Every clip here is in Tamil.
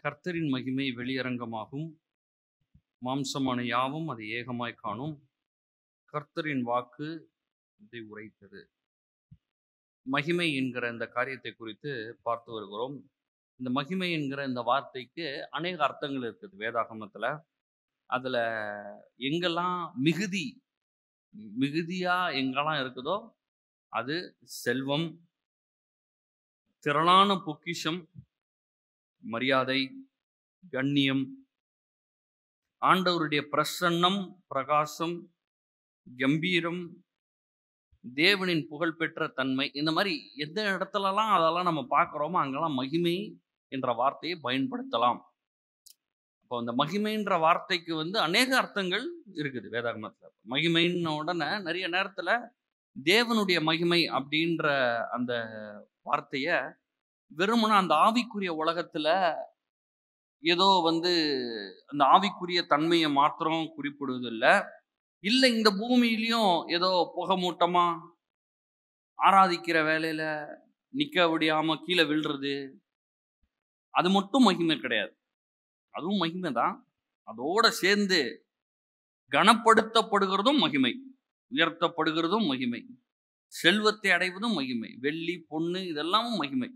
கர்த்தரின் மகிமை வெளியரங்கமாகும். மாம்சமான யாவும் அதை ஏகமாய் காணும். கர்த்தரின் வாக்கு இதை உரைத்தது. மகிமை என்கிற இந்த காரியத்தை குறித்து பார்த்து வருகிறோம். இந்த மகிமை என்கிற இந்த வார்த்தைக்கு அநேக அர்த்தங்கள் இருக்குது வேதாகமத்துல. அதுல எங்கெல்லாம் மிகுதியா எங்கெல்லாம் இருக்குதோ அது செல்வம், திரளான பொக்கிஷம், மரியாதை, கண்ணியம், ஆண்டவருடைய பிரசன்னம், பிரகாசம், கம்பீரம், தேவனின் புகழ்பெற்ற தன்மை, இந்த மாதிரி எந்த இடத்துலலாம் அதெல்லாம் நம்ம பார்க்குறோமோ அங்கெல்லாம் மகிமை என்ற வார்த்தையை பயன்படுத்தலாம். அப்போ அந்த மகிமைன்ற வார்த்தைக்கு அநேக அர்த்தங்கள் இருக்குது வேதாகமத்தில். மகிமைன்ன உடனே நிறைய நேரத்தில் தேவனுடைய மகிமை அப்படின்ற அந்த வார்த்தைய வெறுமனா அந்த ஆவிக்குரிய உலகத்துல ஏதோ அந்த ஆவிக்குரிய தன்மையை மாத்திரம் குறிப்பிடுவது இல்ல இந்த பூமியிலையும் ஏதோ புகமூட்டமா ஆராதிக்கிற வேலையில நிக்க விடாம கீழே விழுறது, அது மட்டும் மகிமை கிடையாது. அதுவும் மகிமை தான். அதோட சேர்ந்து கனப்படுத்தப்படுகிறதும் மகிமை, உயர்த்தப்படுகிறதும் மகிமை, செல்வத்தை அடைவதும் மகிமை, வெள்ளி பொண்ணு இதெல்லாமும் மகிமை.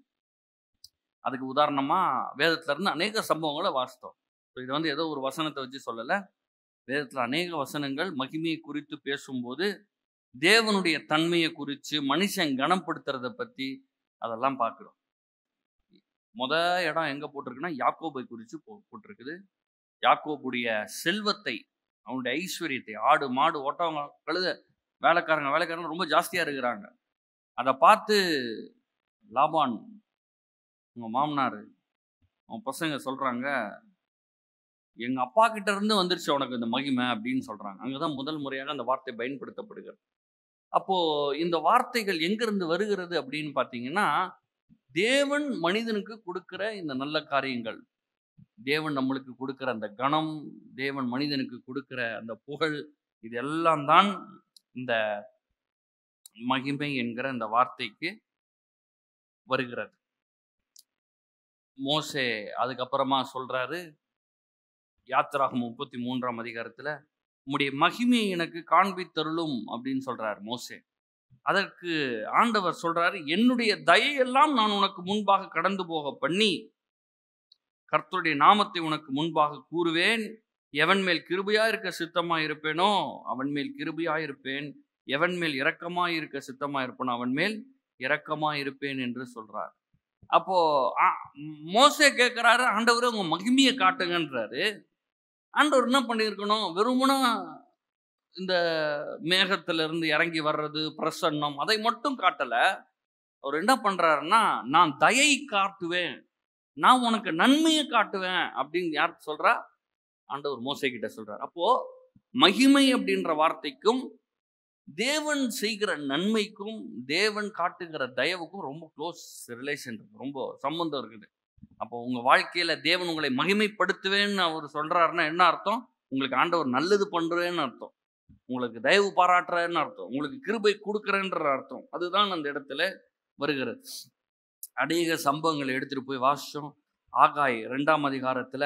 அதுக்கு உதாரணமா வேதத்துல இருந்து அநேக சம்பவங்களை வாசித்தோம். இது ஏதோ ஒரு வசனத்தை வச்சு சொல்லல. வேதத்துல அநேக வசனங்கள் மகிமையை குறித்து பேசும்போது தேவனுடைய தன்மையை குறித்து மனுஷன் கனப்படுத்துறத பத்தி அதெல்லாம் பார்க்கிறோம். இடம் எங்க போட்டிருக்குன்னா யாக்கோபை குறித்து போட்டிருக்குது. யாக்கோபுடைய செல்வத்தை, அவனுடைய ஐஸ்வர்யத்தை, ஆடு மாடு ஓட்டவங்க கழுத வேலைக்காரங்க ரொம்ப ஜாஸ்தியா இருக்கிறாங்க. அதை பார்த்து லாபான் உங்க மாமனார் அவன் பசங்க சொல்றாங்க, எங்க அப்பா கிட்ட இருந்து வந்துருச்சு உனக்கு இந்த மகிமை அப்படின்னு சொல்றாங்க. அங்கதான் முதல் முறையாக அந்த வார்த்தை பயன்படுத்தப்படுகிறது. அப்போ இந்த வார்த்தைகள் எங்கிருந்து வருகிறது அப்படின்னு பாத்தீங்கன்னா, தேவன் மனிதனுக்கு கொடுக்கிற இந்த நல்ல காரியங்கள், தேவன் நம்மளுக்கு கொடுக்கிற அந்த கணம், தேவன் மனிதனுக்கு கொடுக்கிற அந்த புகழ், இது எல்லாம் தான் இந்த மகிமை என்கிற இந்த வார்த்தைக்கு வருகிறது. மோசே அதுக்கப்புறமா சொல்றாரு, யாத்திராகமம் 33ஆம் அதிகாரத்துல, உம்முடைய மகிமையை எனக்கு காண்பித்தருளும் அப்படின்னு சொல்றாரு மோசே. அதற்கு ஆண்டவர் சொல்றாரு, என்னுடைய தயையெல்லாம் நான் உனக்கு முன்பாக கடந்து போக பண்ணி கர்த்தருடைய நாமத்தை உனக்கு முன்பாக கூறுவேன். எவன் மேல் கிருபையா இருக்க சித்தமா இருப்பேனோ அவன் மேல் கிருபையா இருப்பேன், எவன் மேல் இரக்கமாய் இருக்க சித்தமா இருப்பேனோ அவன் மேல் இரக்கமாய் இருப்பேன் என்று சொல்றார். அப்போ மோசே கேட்கிறாரு, ஆண்டவரே உங்க மகிமையை காட்டுங்கன்றாரு. ஆண்டவர் என்ன பண்ணியிருக்கணும், வெறுமனா இந்த மேகத்துல இருந்து இறங்கி வர்றது பிரசன்னம் அதை மட்டும் காட்டல. அவர் என்ன பண்றாருன்னா, நான் தயை காட்டுவேன், நான் உனக்கு நன்மையை காட்டுவேன் அப்படின்னு யார் சொல்றா? ஆண்டவர் மோசே கிட்ட சொல்றார். அப்போ மகிமை அப்படின்ற வார்த்தைக்கும் தேவன் செய்கிற நன்மைக்கும் தேவன் காட்டுகிற தயவுக்கும் ரொம்ப க்ளோஸ் ரிலேஷன் இருக்கு, ரொம்ப சம்பந்தம் இருக்குது. அப்போ உங்க வாழ்க்கையில தேவன் உங்களை மகிமைப்படுத்துவேன்னு அவர் சொல்றாருன்னா என்ன அர்த்தம்? உங்களுக்கு ஆண்டவர் நல்லது பண்றேன்னு அர்த்தம், உங்களுக்கு தயவு பாராட்டுறேன்னு அர்த்தம், உங்களுக்கு கிருபை கொடுக்குறேன்ற அர்த்தம். அதுதான் அந்த இடத்துல வருகிறது. அநேக சம்பவங்களை எடுத்துட்டு போய் வாசிச்சோம். ஆகாய் 2ஆம் அதிகாரத்துல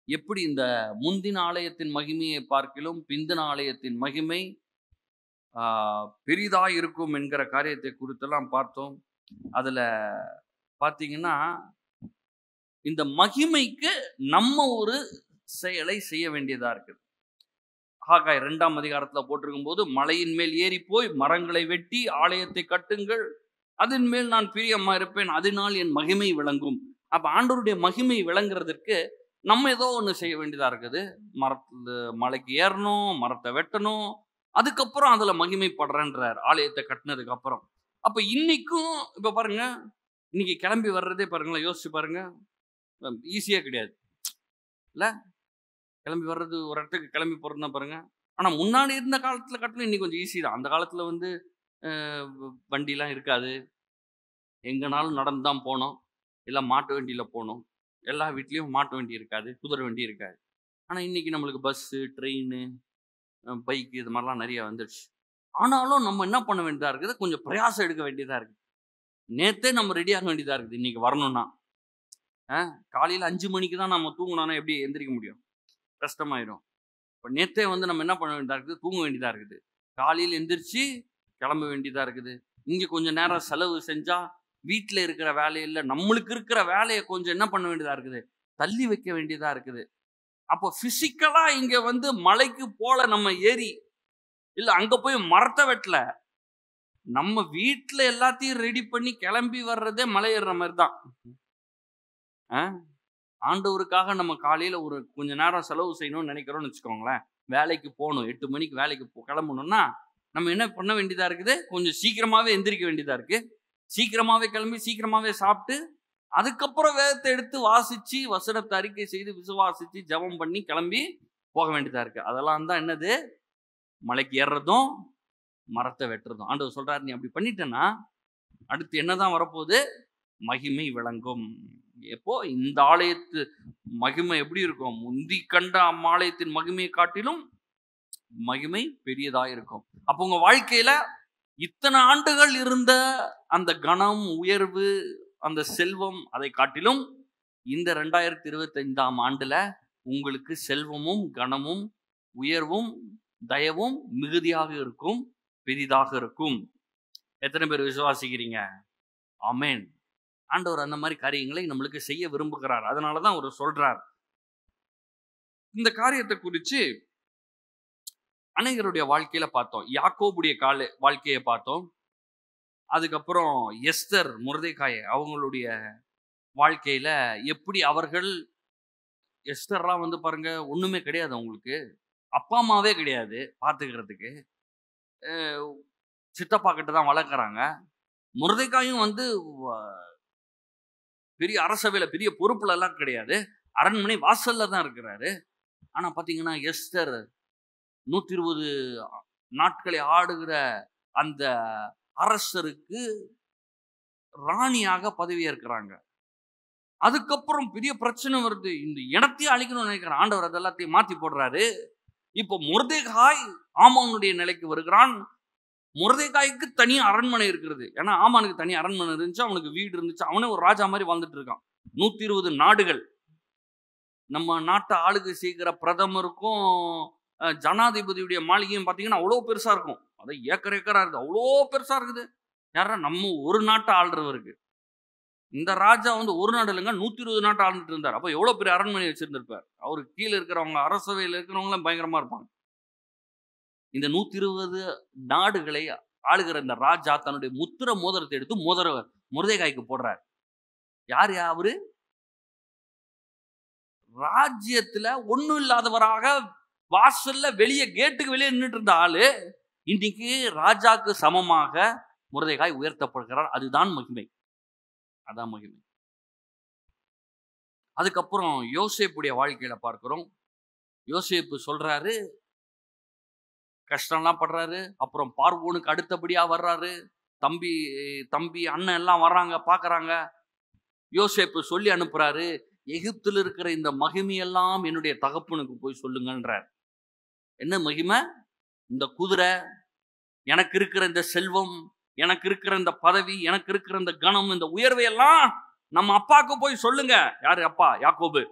எப்படி இந்த முந்தின ஆலயத்தின் மகிமையை பார்க்கிலும் பிந்தின ஆலயத்தின் மகிமை பெரிதாய் இருக்கும் என்கிற காரியத்தை குறித்தெல்லாம் பார்த்தோம். அதுல பாத்தீங்கன்னா, இந்த மகிமைக்கு நம்ம ஒரு செயலை செய்ய வேண்டியதா இருக்குது. ஆகாய் 2ஆம் அதிகாரத்துல போட்டிருக்கும் போது, மலையின் மேல் ஏறி போய் மரங்களை வெட்டி ஆலயத்தை கட்டுங்கள், அதன் மேல் நான் பிரியமா இருப்பேன், அதனால் என் மகிமை விளங்கும். அப்ப ஆண்டவருடைய மகிமை விளங்குறதுக்கு நம்ம ஏதோ ஒண்ணு செய்ய வேண்டியதா இருக்குது. மலைக்கு ஏறணும், மரத்தை வெட்டணும், அதுக்கப்புறம் அதுல மகிமைப்படுறேன்றார் ஆலயத்தை கட்டினதுக்கு அப்புறம். அப்ப இன்னைக்கும் இப்ப பாருங்க, இன்னைக்கு கிளம்பி வர்றதே பாருங்களேன், யோசிச்சு பாருங்க, ஈஸியா கிடையாது இல்ல. கிளம்பி வர்றது, ஒரு இடத்துக்கு கிளம்பி போறதுன்னா பாருங்க. ஆனா முன்னாடி இருந்த காலத்துல கட்டணும் இன்னைக்கு கொஞ்சம் ஈஸி தான். அந்த காலத்துல வண்டிலாம் இருக்காது, எங்கனாலும் நடந்து தான் போனோம், இல்லை மாட்டு வண்டியில போனோம். எல்லா வீட்லயும் மாட்டு வண்டி இருக்காது, குதிரை வண்டி இருக்காது. ஆனா இன்னைக்கு நம்மளுக்கு பஸ்ஸு, ட்ரெயின், பைக் இது மாதிரிலாம் நிறைய வந்துடுச்சு. ஆனாலும் நம்ம என்ன பண்ண வேண்டியதா இருக்குது, கொஞ்சம் பிரயாசம் எடுக்க வேண்டியதா இருக்கு. நேத்தே நம்ம ரெடி ஆக வேண்டியதா இருக்குது இன்னைக்கு வரணும்னா. காலையில 5 மணிக்கு தான் நம்ம தூங்குனோம்னா எப்படி எந்திரிக்க முடியும்? கஷ்டமாயிரும். இப்ப நேத்தே வந்து நம்ம என்ன பண்ண வேண்டியதா இருக்குது? தூங்க வேண்டியதா இருக்குது. காலையில எந்திரிச்சு கிளம்ப வேண்டியதா இருக்குது. இங்க கொஞ்சம் நேரம் செலவு செஞ்சா, வீட்ல இருக்கிற வேலையில நம்மளுக்கு இருக்கிற வேலைய கொஞ்சம் என்ன பண்ண வேண்டியதா இருக்குது? தள்ளி வைக்க வேண்டியதா இருக்குது. அப்போ பிசிக்கலா இங்க வந்து மலைக்கு போல நம்ம ஏறி, இல்ல அங்க போய் மரத்த வெட்டல. நம்ம வீட்ல எல்லாத்தையும் ரெடி பண்ணி கிளம்பி வர்றதே மலை ஏறுற மாரி தான். அ ஆண்டவருக்காக நம்ம காலையில ஒரு கொஞ்ச நேரம் செலவு செய்யணும்னு நினைக்கிறோம்னு வச்சுக்கோங்களேன். வேலைக்கு போணும். 8 மணிக்கு வேலைக்கு கிளம்பணும்னா, நம்ம என்ன பண்ண வேண்டியதா இருக்குது? கொஞ்சம் சீக்கிரமாவே எந்திரிக்க வேண்டியதா இருக்கு. சீக்கிரமாவே கிளம்பி, சீக்கிரமாவே சாப்பிட்டு, அதுக்கப்புறம் வேதத்த எடுத்து வாசிச்சு, வசனத்த அறிக்கை செய்து, விசுவாசிச்சு, ஜெபம் பண்ணி கிளம்பி போக வேண்டியதா இருக்கு. அதெல்லாம் தான் என்னது? மலைக்கு ஏறுறதும், மரத்த வெட்டுறதும். ஆண்டவர் சொல்றாரு, "நீ அப்படி பண்ணிட்டன்னா, அடுத்து என்னதான் வரப்போகுது? மகிமை விளங்கும்." எப்போ? இந்த ஆலயத்து மகிமை எப்படி இருக்கும்? முந்தி கண்ட அம்மாலயத்தின் மகிமையை காட்டிலும் மகிமை பெரியதா இருக்கும். அப்போ உங்க வாழ்க்கையில இத்தனை ஆண்டுகள் இருந்த அந்த கனம், உயர்வு, அந்த செல்வம் அதை காட்டிலும் இந்த 2025ஆம் ஆண்டுல உங்களுக்கு செல்வமும், கனமும், உயர்வும், தயவும் மிகுதியாக இருக்கும், பெரிதாக இருக்கும். எத்தனை பேர் விசுவாசிக்கிறீங்க? ஆமென். ஆண்டவர் அந்த மாதிரி காரியங்களை நம்மளுக்கு செய்ய விரும்புகிறார். அதனால தான் அவர் சொல்றார். இந்த காரியத்தை குறிச்சு அநேகருடைய வாழ்க்கையில பார்த்தோம். யாக்கோபுடைய வாழ்க்கையை பார்த்தோம். அதுக்கப்புறம் எஸ்தர், மொர்தெகாய் அவங்களுடைய வாழ்க்கையில எப்படி அவர்கள் எஸ்தர்லாம் வந்து பாருங்க ஒண்ணுமே கிடையாது அவங்களுக்கு. அப்பா, அம்மாவே கிடையாது பார்த்துக்கிறதுக்கு. அ சித்தப்பா கிட்ட தான் வளர்க்குறாங்க. மொர்தெகாயும் வந்து வ பெரிய அரசவையில பெரிய பொறுப்புலலாம் கிடையாது. அரண்மனை வாசல்ல தான் இருக்கிறாரு. ஆனா பார்த்தீங்கன்னா, எஸ்தர் 120 நாட்களை ஆடுகிற அந்த அரசருக்கு ராணியாக பதவியேற்கிறாங்க. அதுக்கப்புறம் பெரிய பிரச்சனை வருது. இந்த இனத்தையே அழிக்கணும்னு நினைக்கிற ஆண்டவர் அது எல்லாத்தையும் மாத்தி போடுறாரு. இப்போ மொர்தெகாய் ஆமானுடைய நிலைக்கு வருகிறான். மொர்தெகாய்க்கு தனி அரண்மனை இருக்கிறது. ஏன்னா ஆமானுக்கு தனி அரண்மனை இருந்துச்சு. அவனுக்கு வீடு இருந்துச்சு. அவனே ஒரு ராஜா மாதிரி வாழ்ந்துட்டு இருக்கான். 120 நாடுகள். நம்ம நாட்டை ஆளுகை செய்கிற பிரதமருக்கும் ஜனாதிபதியுடைய மாளிகையும் பார்த்தீங்கன்னா அவ்வளோ பெருசா இருக்கும். அது ஏக்கர் ஏக்கரா இருக்குது. அவ்வளோ பெருசா இருக்குது. யாரா நம்ம ஒரு நாட்டை ஆள்றவருக்கு. இந்த ராஜா வந்து ஒரு நாடு இல்லைங்க 120 நாட்டை ஆண்டுட்டு இருந்தார். அப்போ எவ்வளோ பெரிய அரண்மனை வச்சிருந்திருப்பார். அவருக்கு கீழே இருக்கிறவங்க அரசவையில் இருக்கிறவங்களாம் பயங்கரமா இருப்பாங்க. இந்த 120 நாடுகளை ஆளுகிற இந்த ராஜா தன்னுடைய முத்திர மோதிரத்தை எடுத்து மொர்தெகாய்க்கு போடுறார். யார் அவரு? ராஜ்யத்துல ஒண்ணும் இல்லாதவராக வாசல்ல வெளியே கேட்டுக்கு வெளியே நின்றுட்டு இருந்த ஆளு இன்னைக்கு ராஜாக்கு சமமாக மொர்தெகாய் உயர்த்தப்படுகிறார். அதுதான் மகிமை. அதான் மகிமை. அதுக்கப்புறம் யோசேப்புடைய வாழ்க்கையில பார்க்கிறோம். யோசேப்பு சொல்றாரு, கஷ்டம்லாம் படுறாரு. அப்புறம் பார்வோனுக்கு அடுத்தபடியா வர்றாரு. தம்பி தம்பி அண்ணன் எல்லாம் வர்றாங்க, பார்க்கறாங்க. யோசேப்பு சொல்லி அனுப்புறாரு, எகிப்தில் இருக்கிற இந்த மகிமையெல்லாம் என்னுடைய தகப்பனுக்கு போய் சொல்லுங்கன்றார். என்ன மகிமை? இந்த குதிரை, எனக்கு இருக்கிற இந்த செல்வம், எனக்கு இருக்கிற இந்த பதவி, எனக்கு இருக்கிற இந்த கனம், இந்த உயர்வை எல்லாம் நம்ம அப்பாவுக்கு போய் சொல்லுங்க. யாரு அப்பா? யாக்கோபு.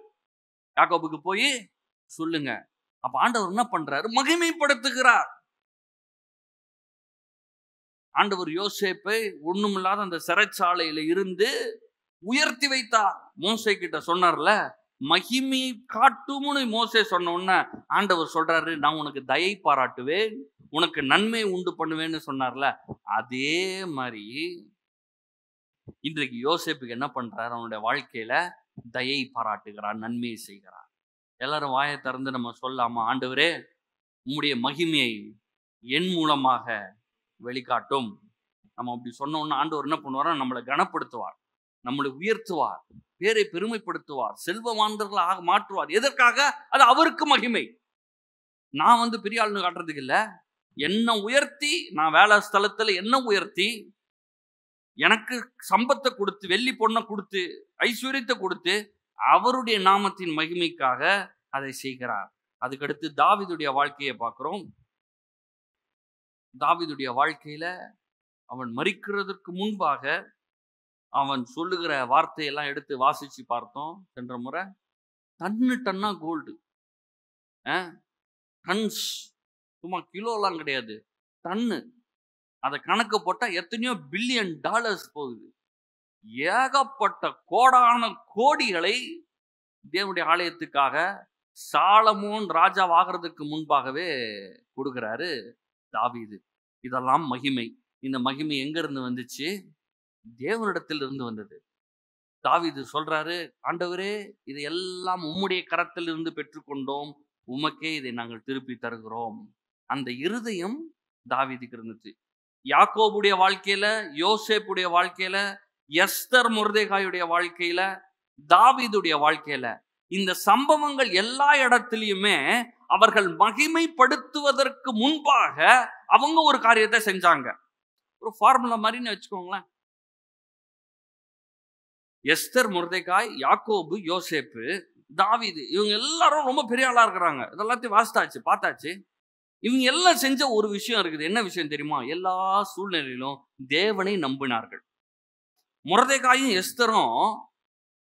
யாக்கோபுக்கு போய் சொல்லுங்க. அப்ப ஆண்டவர் என்ன பண்றாரு? மகிமைப்படுத்துகிறார். ஆண்டவர் யோசேப்பை ஒண்ணுமில்லாத அந்த சிறைச்சாலையில இருந்து உயர்த்தி வைத்தார். மோசே கிட்ட சொன்னார்ல, மகிமையை காட்டும்னு மோசே சொன்ன உடனே ஆண்டவர் சொல்றாரு, நான் உனக்கு தயை பாராட்டுவேன், உனக்கு நன்மை உண்டு பண்ணுவேன்னு சொன்னார்ல. அதே மாதிரி இன்றைக்கு யோசேப்புக்கு என்ன பண்றாரு? அவனுடைய வாழ்க்கையில தயை பாராட்டுகிறார், நன்மையை செய்கிறார். எல்லாரும் வாயை திறந்து நம்ம சொல்லலாமா? ஆண்டவரே, உம்முடைய மகிமையை என் மூலமாக வெளிக்காட்டும். நம்ம அப்படி சொன்ன உடனே ஆண்டவர் என்ன பண்ணுவார்? நம்மளை கனப்படுத்துவார், நம்மளை உயர்த்துவார், பேரை பெருமைப்படுத்துவார், செல்வவான்களாக மாற்றுவார். எதற்காக? அது அவருக்கு மகிமை. நான் வந்து பெரிய ஆளுன்னு காட்டுறதுக்கு இல்ல. என்ன உயர்த்தி, நான் வேலை ஸ்தலத்துல என்ன உயர்த்தி, எனக்கு சம்பத்தை கொடுத்து, வெள்ளி பொண்ணை கொடுத்து, ஐஸ்வர்யத்தை கொடுத்து, அவருடைய நாமத்தின் மகிமைக்காக அதை செய்கிறார். அதுக்கடுத்து தாவீதுடைய வாழ்க்கையை பார்க்கிறோம். தாவீதுடைய வாழ்க்கையில அவன் மரிக்கிறதற்கு முன்பாக அவன் சொல்லுகிற வார்த்தையெல்லாம் எடுத்து வாசிச்சு பார்த்தோம் சென்ற முறை. டன்னா கோல்டு. டன்ஸ். சும்மா கிலோலாம் கிடையாது, டன்னு. அதை கணக்கு போட்டா எத்தனையோ பில்லியன் டாலர்ஸ் போகுது. ஏகப்பட்ட கோடான கோடிகளை தேவனுடைய ஆலயத்துக்காக சாலமோன் ராஜாவாகிறதுக்கு முன்பாகவே கொடுக்கிறாரு தாவீது. இதெல்லாம் மகிமை. இந்த மகிமை எங்க இருந்து வந்துச்சு? தேவனிடத்தில் இருந்து வந்தது. தாவீது சொல்றாரு, ஆண்டவரே, இதை எல்லாம் உம்முடைய கரத்தில் இருந்து பெற்றுக்கொண்டோம், உமக்கே இதை நாங்கள் திருப்பி தருகிறோம். அந்த இருதயம் தாவீதுக்கு இருந்துச்சு. யாக்கோபுடைய வாழ்க்கையில, யோசேப்புடைய வாழ்க்கையில, எஸ்தர் மொர்தெகாயுடைய வாழ்க்கையில, தாவீதுடைய வாழ்க்கையில, இந்த சம்பவங்கள் எல்லா இடத்திலுமே அவர்கள் மகிமைப்படுத்துவதற்கு முன்பாக அவங்க ஒரு காரியத்தை செஞ்சாங்க. ஒரு ஃபார்முலா மாதிரின்னு வச்சுக்கோங்களேன். எஸ்தர், மொர்தெகாய், யாக்கோபு, யோசேப்பு, தாவீது, இவங்க எல்லாரும் ரொம்ப பெரிய ஆளா இருக்கிறாங்க. இதெல்லாத்தையும் வாசித்தாச்சு, பார்த்தாச்சு. இவங்க எல்லாம் செஞ்ச ஒரு விஷயம் இருக்குது. என்ன விஷயம் தெரியுமா? எல்லா சூழ்நிலையிலும் தேவனை நம்பினார்கள். மொர்தெகாயும் எஸ்தரும்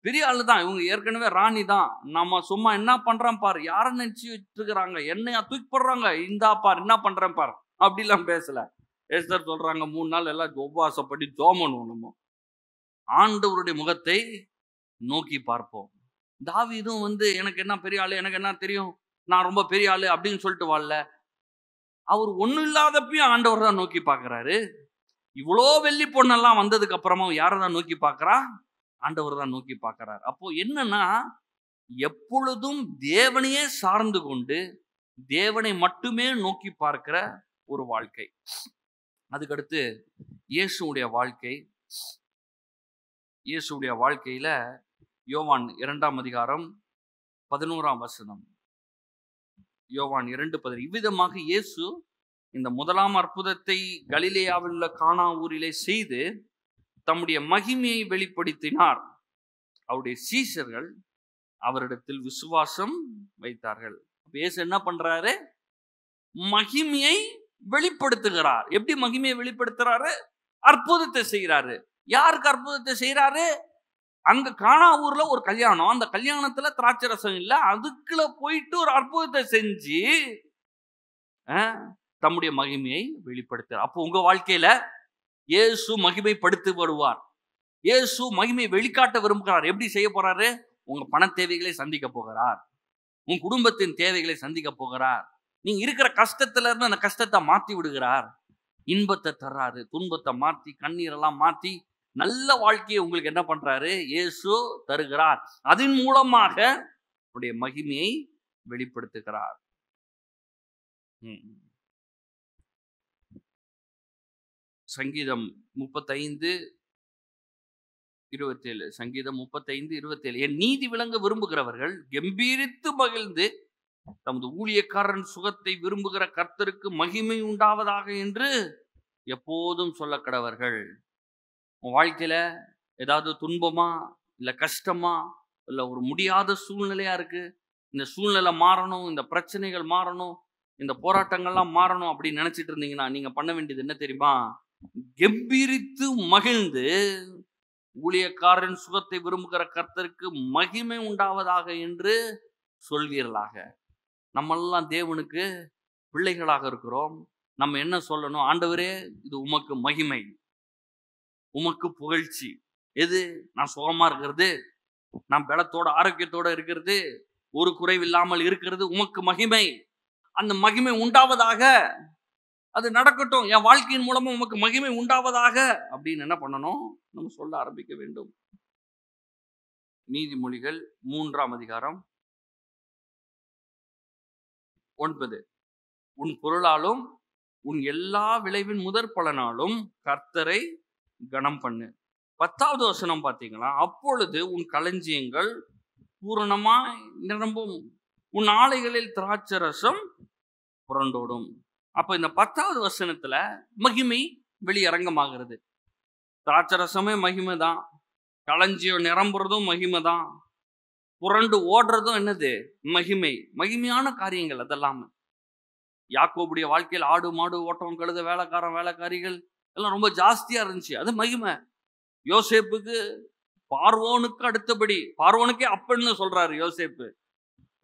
பெரிய ஆளு தான். இவங்க ஏற்கனவே ராணி தான். நம்ம சும்மா என்ன பண்றோம் பாரு, யாரை நினைச்சு வச்சிருக்கிறாங்க, என்னையா தூக்கி போடுறாங்க, இந்தா பாரு என்ன பண்றேன் பாரு, அப்படிலாம் பேசல. எஸ்தர் சொல்றாங்க, 3 நாள் எல்லாம் உபவாசப்படி ஜெபம் பண்ணுவோம், நம்ம ஆண்டவருடைய முகத்தை நோக்கி பார்ப்போம். தாவீதும் எனக்கு என்ன பெரிய ஆளு, எனக்கு என்ன தெரியும், நான் ரொம்ப பெரிய ஆளு அப்படின்னு சொல்லிட்டு வாழல. அவர் ஒன்றும் இல்லாதப்பையும் ஆண்டவர் தான் நோக்கி பார்க்கிறாரு. இவ்வளோ வெள்ளி பொண்ணெல்லாம் வந்ததுக்கு அப்புறமா யாரை தான் நோக்கி பார்க்கிறா? ஆண்டவர் தான் நோக்கி பார்க்கிறார். அப்போ என்னன்னா, எப்பொழுதும் தேவனையே சார்ந்து கொண்டு தேவனை மட்டுமே நோக்கி பார்க்கிற ஒரு வாழ்க்கை. அதுக்கடுத்து இயேசுடைய வாழ்க்கை. இயேசுடைய வாழ்க்கையில யோவான் 2ஆம் அதிகாரம் 11ஆம் வசனம். யோவான் 2:10. இவ்விதமாக இயேசு இந்த முதலாம் அற்புதத்தை கலிலேயாவில் உள்ள கானா ஊரிலே செய்து தம்முடைய மகிமையை வெளிப்படுத்தினார். அவருடைய சீஷர்கள் அவரிடத்தில் விசுவாசம் வைத்தார்கள். இயேசு என்ன பண்றாரு? மகிமையை வெளிப்படுத்துகிறார். எப்படி மகிமையை வெளிப்படுத்துறாரு? அற்புதத்தை செய்யறாரு. யாருக்கு அற்புதத்தை செய்யறாரு? அங்க கானா ஊர்ல ஒரு கல்யாணம். அந்த கல்யாணத்துல திராட்சை ரசம் இல்ல, அதுக்குள்ள போயிட்டு ஒரு அற்புதத்தை செஞ்சு தம்முடைய மகிமையை வெளிப்படுத்துறார். அப்போ உங்க வாழ்க்கையில இயேசு மகிமைப்படுத்தப்படுவார். இயேசு மகிமையை வெளிக்காட்ட விரும்புகிறார். எப்படி செய்ய போறாரு? உங்க பண தேவைகளை சந்திக்க போகிறார். உங்க குடும்பத்தின் தேவைகளை சந்திக்க போகிறார். நீங்க இருக்கிற கஷ்டத்துல இருந்து அந்த கஷ்டத்தை மாத்தி விடுகிறார். இன்பத்தை தர்றாரு. துன்பத்தை மாத்தி, கண்ணீரெல்லாம் மாத்தி நல்ல வாழ்க்கையை உங்களுக்கு என்ன பண்றாரு? இயேசு தருகிறார். அதன் மூலமாக அவருடைய மகிமையை வெளிப்படுத்துகிறார். சங்கீதம் 35:27. சங்கீதம் 35:27. என் நீதி விளங்க விரும்புகிறவர்கள் கம்பீரித்து மகிழ்ந்து தமது ஊழியக்காரன் சுகத்தை விரும்புகிற கர்த்தருக்கு மகிமை உண்டாவதாக என்று எப்போதும் சொல்ல கடவர்கள். உன் வாழ்க்கையில ஏதாவது துன்பமா, இல்ல கஷ்டமா, இல்ல ஒரு முடியாத சூழ்நிலையா இருக்கு, இந்த சூழ்நிலை மாறணும், இந்த பிரச்சனைகள் மாறணும், இந்த போராட்டங்கள்லாம் மாறணும் அப்படின்னு நினைச்சிட்டு இருந்தீங்கன்னா நீங்க பண்ண வேண்டியது என்ன தெரியுமா? கம்பீரித்து மகிழ்ந்து ஊழியக்காரன் சுகத்தை விரும்புகிற கர்த்தருக்கு மகிமை உண்டாவதாக என்று சொல்வீர்களாக. நம்மெல்லாம் தேவனுக்கு பிள்ளைகளாக இருக்கிறோம். நம்ம என்ன சொல்லணும்? ஆண்டவரே, இது உமக்கு மகிமை, உமக்கு புகழ்ச்சி. எது? நான் சுகமா இருக்கிறது, நான் பலத்தோட ஆரோக்கியத்தோட இருக்கிறது, ஒரு குறைவில்லாமல் இருக்கிறது உமக்கு மகிமை. அந்த மகிமை உண்டாவதாக, அது நடக்கட்டும், என் வாழ்க்கையின் மூலமா உமக்கு மகிமை உண்டாவதாக அப்படின்னு என்ன பண்ணணும்? நம்ம சொல்ல ஆரம்பிக்க வேண்டும். நீதிமொழிகள் 3ஆம் அதிகாரம் 9. உன் பொருளாலும் உன் எல்லா விளைவின் முதற் பலனாலும் கர்த்தரை கனம் பண்ணு. 10வது வசனம் பார்த்தீங்களா? அப்பொழுது உன் களஞ்சியங்கள் பூரணமாய் நிரம்பும், உன் ஆலைகளில் திராட்சை ரசம் புரண்டோடும். அப்ப இந்த 10வது வசனத்துல மகிமை வெளியரங்கமாகிறது. திராட்சை ரசமே மகிமை தான், களஞ்சியம் நிரம்புறதும் மகிமை தான், புரண்டு ஓடுறதும் என்னது? மகிமை. மகிமையான காரியங்கள் அதெல்லாம். யாக்கோபுடைய வாழ்க்கையில் ஆடு மாடு ஓட்டம் கழுத வேலைக்காரன் வேலைக்காரிகள் எல்லாம் ரொம்ப ஜாஸ்தியா இருந்துச்சு, அது மகிமை. யோசேப்புக்கு பார்வோனுக்கு அடுத்தபடி, பார்வோனுக்கே அப்பன்னு சொல்றாரு யோசேப்பு.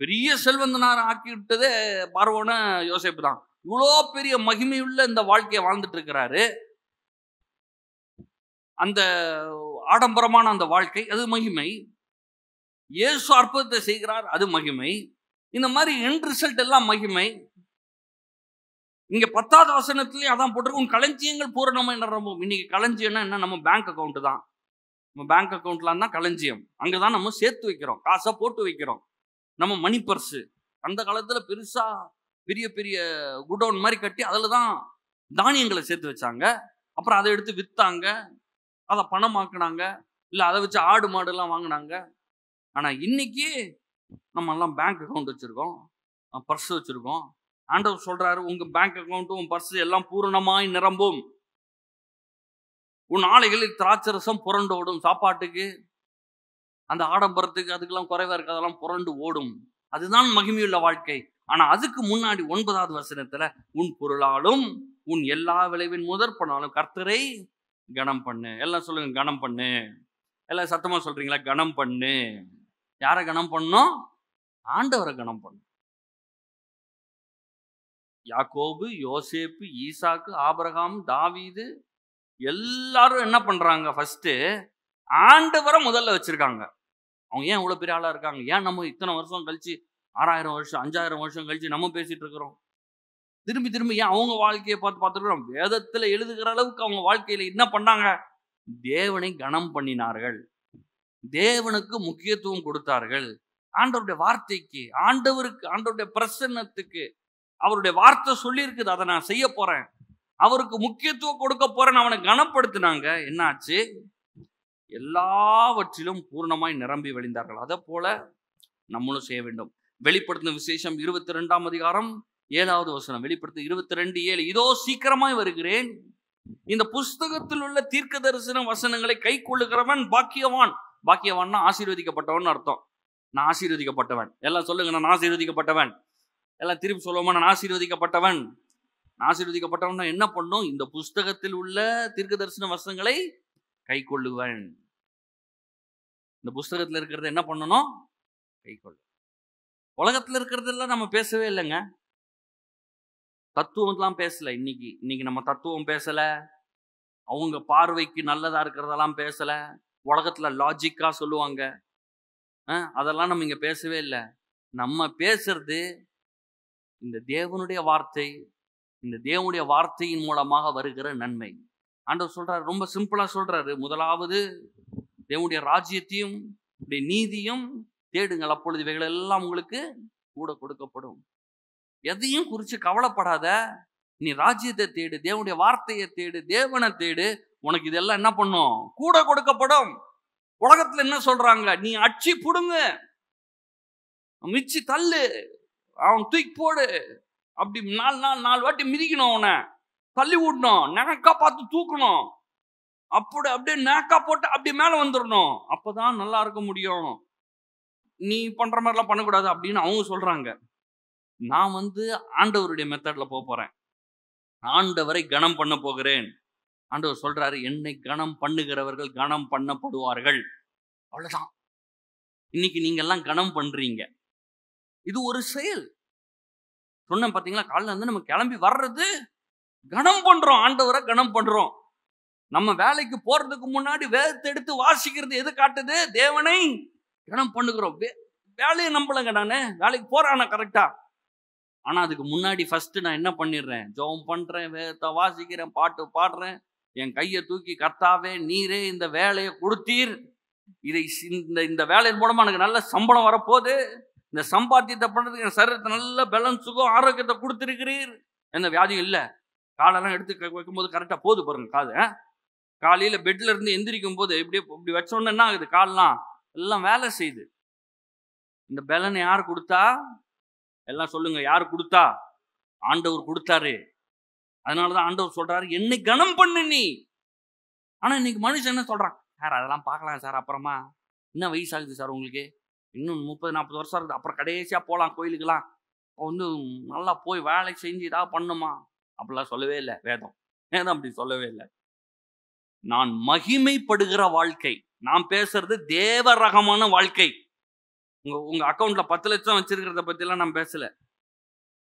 பெரிய செல்வந்தனார் ஆக்கி விட்டதே பார்வோன யோசேப்பு தான். இவ்வளோ பெரிய மகிமையுள்ள இந்த வாழ்க்கையை வாழ்ந்துட்டு இருக்கிறாரு. அந்த ஆடம்பரமான அந்த வாழ்க்கை அது மகிமை. இயேசு அற்புதத்தை செய்கிறார், அது மகிமை. இந்த மாதிரி எண்ட் ரிசல்ட் எல்லாம் மகிமை. இங்க 10வது வசனத்திலேயே அதான் போட்டிருக்கு, உன் களஞ்சியங்கள் பூரணமாய் நிரம்பும். இன்னைக்கு களஞ்சியம்னா என்ன? நம்ம பேங்க் அக்கௌண்ட் தான். நம்ம பேங்க் அக்கௌண்ட்லாம் தான் களஞ்சியம். அங்கதான் நம்ம சேர்த்து வைக்கிறோம், காசை போட்டு வைக்கிறோம். நம்ம மணி பர்ஸு அந்த காலத்துல பெருசா பெரிய பெரிய குடோன் மாதிரி கட்டி அதுல தான் தானியங்களை சேர்த்து வச்சாங்க. அப்புறம் அதை எடுத்து வித்தாங்க, அதை பணமாக்குனாங்க, இல்ல அதை வச்சு ஆடு மாடு எல்லாம் வாங்கினாங்க. ஆனா இன்னைக்கு நம்ம எல்லாம் பேங்க் அக்கௌண்ட் வச்சிருக்கோம், பர்ஸ் வச்சிருக்கோம். ஆண்டவர் சொல்றாரு, உங்க பேங்க் அக்கௌண்ட்டும் உன் பர்ஸ் எல்லாம் பூரணமாய் நிரம்பும். உன் ஆலைகளில் திராட்சரசம் புரண்டு ஓடும். சாப்பாட்டுக்கு அந்த ஆடம்பரத்துக்கு அதுக்கெல்லாம் குறைவா இருக்கு, அதெல்லாம் புரண்டு ஓடும். அதுதான் மகிமையுள்ள வாழ்க்கை. ஆனா அதுக்கு முன்னாடி 9வது வசனத்துல, உன் பொருளாலும் உன் எல்லா விளைவின் முதற்பனாலும் கர்த்தரை கனம் பண்ணு. எல்லாம் சொல்லுங்க, கனம் பண்ணு. எல்லாம் சத்தமா சொல்றீங்களா? கனம் பண்ணு. யாரை கனம் பண்ணும்? ஆண்டவரை கனம் பண்ணும். யாக்கோபு, யோசேப்பு, ஈசாக்கு, ஆபிரகாம், தாவீது எல்லாரும் என்ன பண்றாங்க? ஃபர்ஸ்ட் ஆண்டவரை முதல்ல வச்சிருக்காங்க. அவங்க ஏன் இவ்வளவு பெரிய ஆளா இருக்காங்க? ஏன் நம்ம இத்தனை வருஷம் கழிச்சு, 6000 வருஷம் 5000 வருஷம் கழிச்சு நம்ம பேசிட்டு இருக்கிறோம்? திரும்பி திரும்பி ஏன் அவங்க வாழ்க்கையை பார்த்துருக்கிறோம்? வேதத்துல எழுதுகிற அளவுக்கு அவங்க வாழ்க்கையில என்ன பண்ணாங்க? தேவனை கனம் பண்ணினார்கள், தேவனுக்கு முக்கியத்துவம் கொடுத்தார்கள். ஆண்டவருடைய வார்த்தைக்கு, ஆண்டவருக்கு, ஆண்டவருடைய பிரசன்னத்துக்கு அவருடைய வார்த்தை சொல்லி இருக்குது, அதை நான் செய்ய போறேன், அவருக்கு முக்கியத்துவம் கொடுக்க போறேன், அவனை கனப்படுத்தினாங்க. என்னாச்சு? எல்லாவற்றிலும் பூர்ணமாய் நிரம்பி வழிந்தார்கள். அதை போல நம்மளும் செய்ய வேண்டும். வெளிப்படுத்தின விசேஷம் 22ஆம் அதிகாரம் 7வது வசனம். வெளிப்படுத்த 22:7, இதோ சீக்கிரமாய் வருகிறேன், இந்த புஸ்தகத்தில் உள்ள தீர்க்க தரிசன வசனங்களை கை கொள்ளுகிறவன் பாக்கியவான். பாக்கியவான்னா ஆசீர்வதிக்கப்பட்டவன் அர்த்தம். நான் ஆசீர்வதிக்கப்பட்டவன். எல்லாம் சொல்லுங்க, நான் ஆசீர்வதிக்கப்பட்டவன். எல்லாம் திருப்பி சொல்லுவோமா? நான் ஆசீர்வதிக்கப்பட்டவன். நான் ஆசீர்வதிக்கப்பட்டவன் என்ன பண்ணும்? இந்த புஸ்தகத்தில் உள்ள தீர்க்க தரிசன வசனங்களை கை கொள்ளுவன். இந்த புஸ்தகத்தில் இருக்கிறத என்ன பண்ணணும்? கை கொள்ளு. உலகத்தில் இருக்கிறதெல்லாம் நம்ம பேசவே இல்லைங்க. தத்துவம்லாம் பேசல. இன்னைக்கு நம்ம தத்துவம் பேசல, அவங்க பார்வைக்கு நல்லதா இருக்கிறதெல்லாம் பேசல, உலகத்துல லாஜிக்கா சொல்லுவாங்க, அதெல்லாம் நம்ம இங்க பேசவே இல்லை. நம்ம பேசுறது இந்த தேவனுடைய வார்த்தை, இந்த தேவனுடைய வார்த்தையின் மூலமாக வருகிற நன்மை. ஆண்டவர் சொல்றாரு, ரொம்ப சிம்பிளா சொல்றாரு, முதலாவது தேவனுடைய ராஜ்யத்தையும் நீதியும் தேடுங்கள், அப்பொழுது இவைகள் எல்லாம் உங்களுக்கு கூட கொடுக்கப்படும். எதையும் குறித்து கவலைப்படாத, நீ ராஜ்யத்தை தேடு, தேவனுடைய வார்த்தையை தேடு, தேவனை தேடு, உனக்கு இதெல்லாம் என்ன பண்ணும்? கூட கொடுக்கப்படும். உலகத்துல என்ன சொல்றாங்க? நீ அச்சி புடுங்க, மிச்சி தள்ளு, அவன் தூக்கி போடு, அப்படி 4 வாட்டி மிதிக்கணும், அவனை தள்ளி விடணும், நெக்கா பார்த்து தூக்கணும், அப்படியே நேக்கா போட்டு அப்படி மேல வந்துடணும், அப்பதான் நல்லா இருக்க முடியும், நீ பண்ற மாதிரிலாம் பண்ணக்கூடாது அப்படின்னு அவங்க சொல்றாங்க. நான் ஆண்டவருடைய மெத்தட்ல போறேன், ஆண்டவரை கனம் பண்ண போகிறேன். ஆண்டவர் சொல்றாரு, என்னை கனம் பண்ணுகிறவர்கள் கனம் பண்ணப்படுவார்கள். அவ்வளவுதான். இன்னைக்கு நீங்க எல்லாம் கனம் பண்றீங்க, இது ஒரு செயல். சொன்ன பாத்தீங்களா? காலைல நம்ம கிளம்பி வர்றது கனம் பண்றோம், ஆண்டவரை கனம் பண்றோம். நம்ம வேலைக்கு போறதுக்கு முன்னாடி வேதத்தை எடுத்து வாசிக்கிறது எது காட்டுது? தேவனை கனம் பண்ணுகிறோம். வேலையை நம்பலங்க, நானு வேலைக்கு போறான கரெக்டா, ஆனா அதுக்கு முன்னாடி ஃபர்ஸ்ட் நான் என்ன பண்ணிடுறேன்? ஜெபம் பண்றேன், வேதத்தை வாசிக்கிறேன், பாட்டு பாடுறேன், என் கையை தூக்கி, கர்த்தாவே நீரே இந்த வேலையை கொடுத்தீர், இந்த வேலையின் மூலமா எனக்கு நல்ல சம்பளம் வரப்போகுது, இந்த சம்பாத்தியத்தை பண்றதுக்கு என் சரீரத்தை நல்ல பேலன்ஸ், சுகம், ஆரோக்கியத்தை கொடுத்திருக்கிறீர், எந்த வியாதியும் இல்லை. காலெல்லாம் எடுத்து வைக்கும்போது கரெக்டா போகுது பாருங்க காது. காலையில பெட்ல இருந்து எந்திரிக்கும் போது இப்படி வச்சோன்னு என்ன ஆகுது? கால்லாம் எல்லாம் வேலை செய்யுது. இந்த பலனை யார் கொடுத்தா? எல்லாம் சொல்லுங்க, யார் கொடுத்தா? ஆண்டவர் கொடுத்தாரு. அதனாலதான் ஆண்டவர் சொல்றாரு, என்னை கனம் பண்ணு நீ. ஆனா இன்னைக்கு மனுஷன் என்ன சொல்றான்? சார் அதெல்லாம் பார்க்கலாம் சார், அப்புறமா, இன்னும் வயசாகுது சார் உங்களுக்கு, இன்னும் 30-40 வருஷம் இருக்குது, அப்புறம் கடைசியா போகலாம் கோயிலுக்கெல்லாம், நல்லா போய் வேலை செஞ்சு ஏதாவது பண்ணுமா? அப்படிலாம் சொல்லவே இல்லை வேதம். வேதம் அப்படி சொல்லவே இல்லை. நான் மகிமைப்படுகிற வாழ்க்கை. நான் பேசுறது தேவ ரகமான வாழ்க்கை. உங்க அக்கவுண்ட்ல 10 லட்சம் வச்சிருக்கிறத பத்தி எல்லாம் நான் பேசல.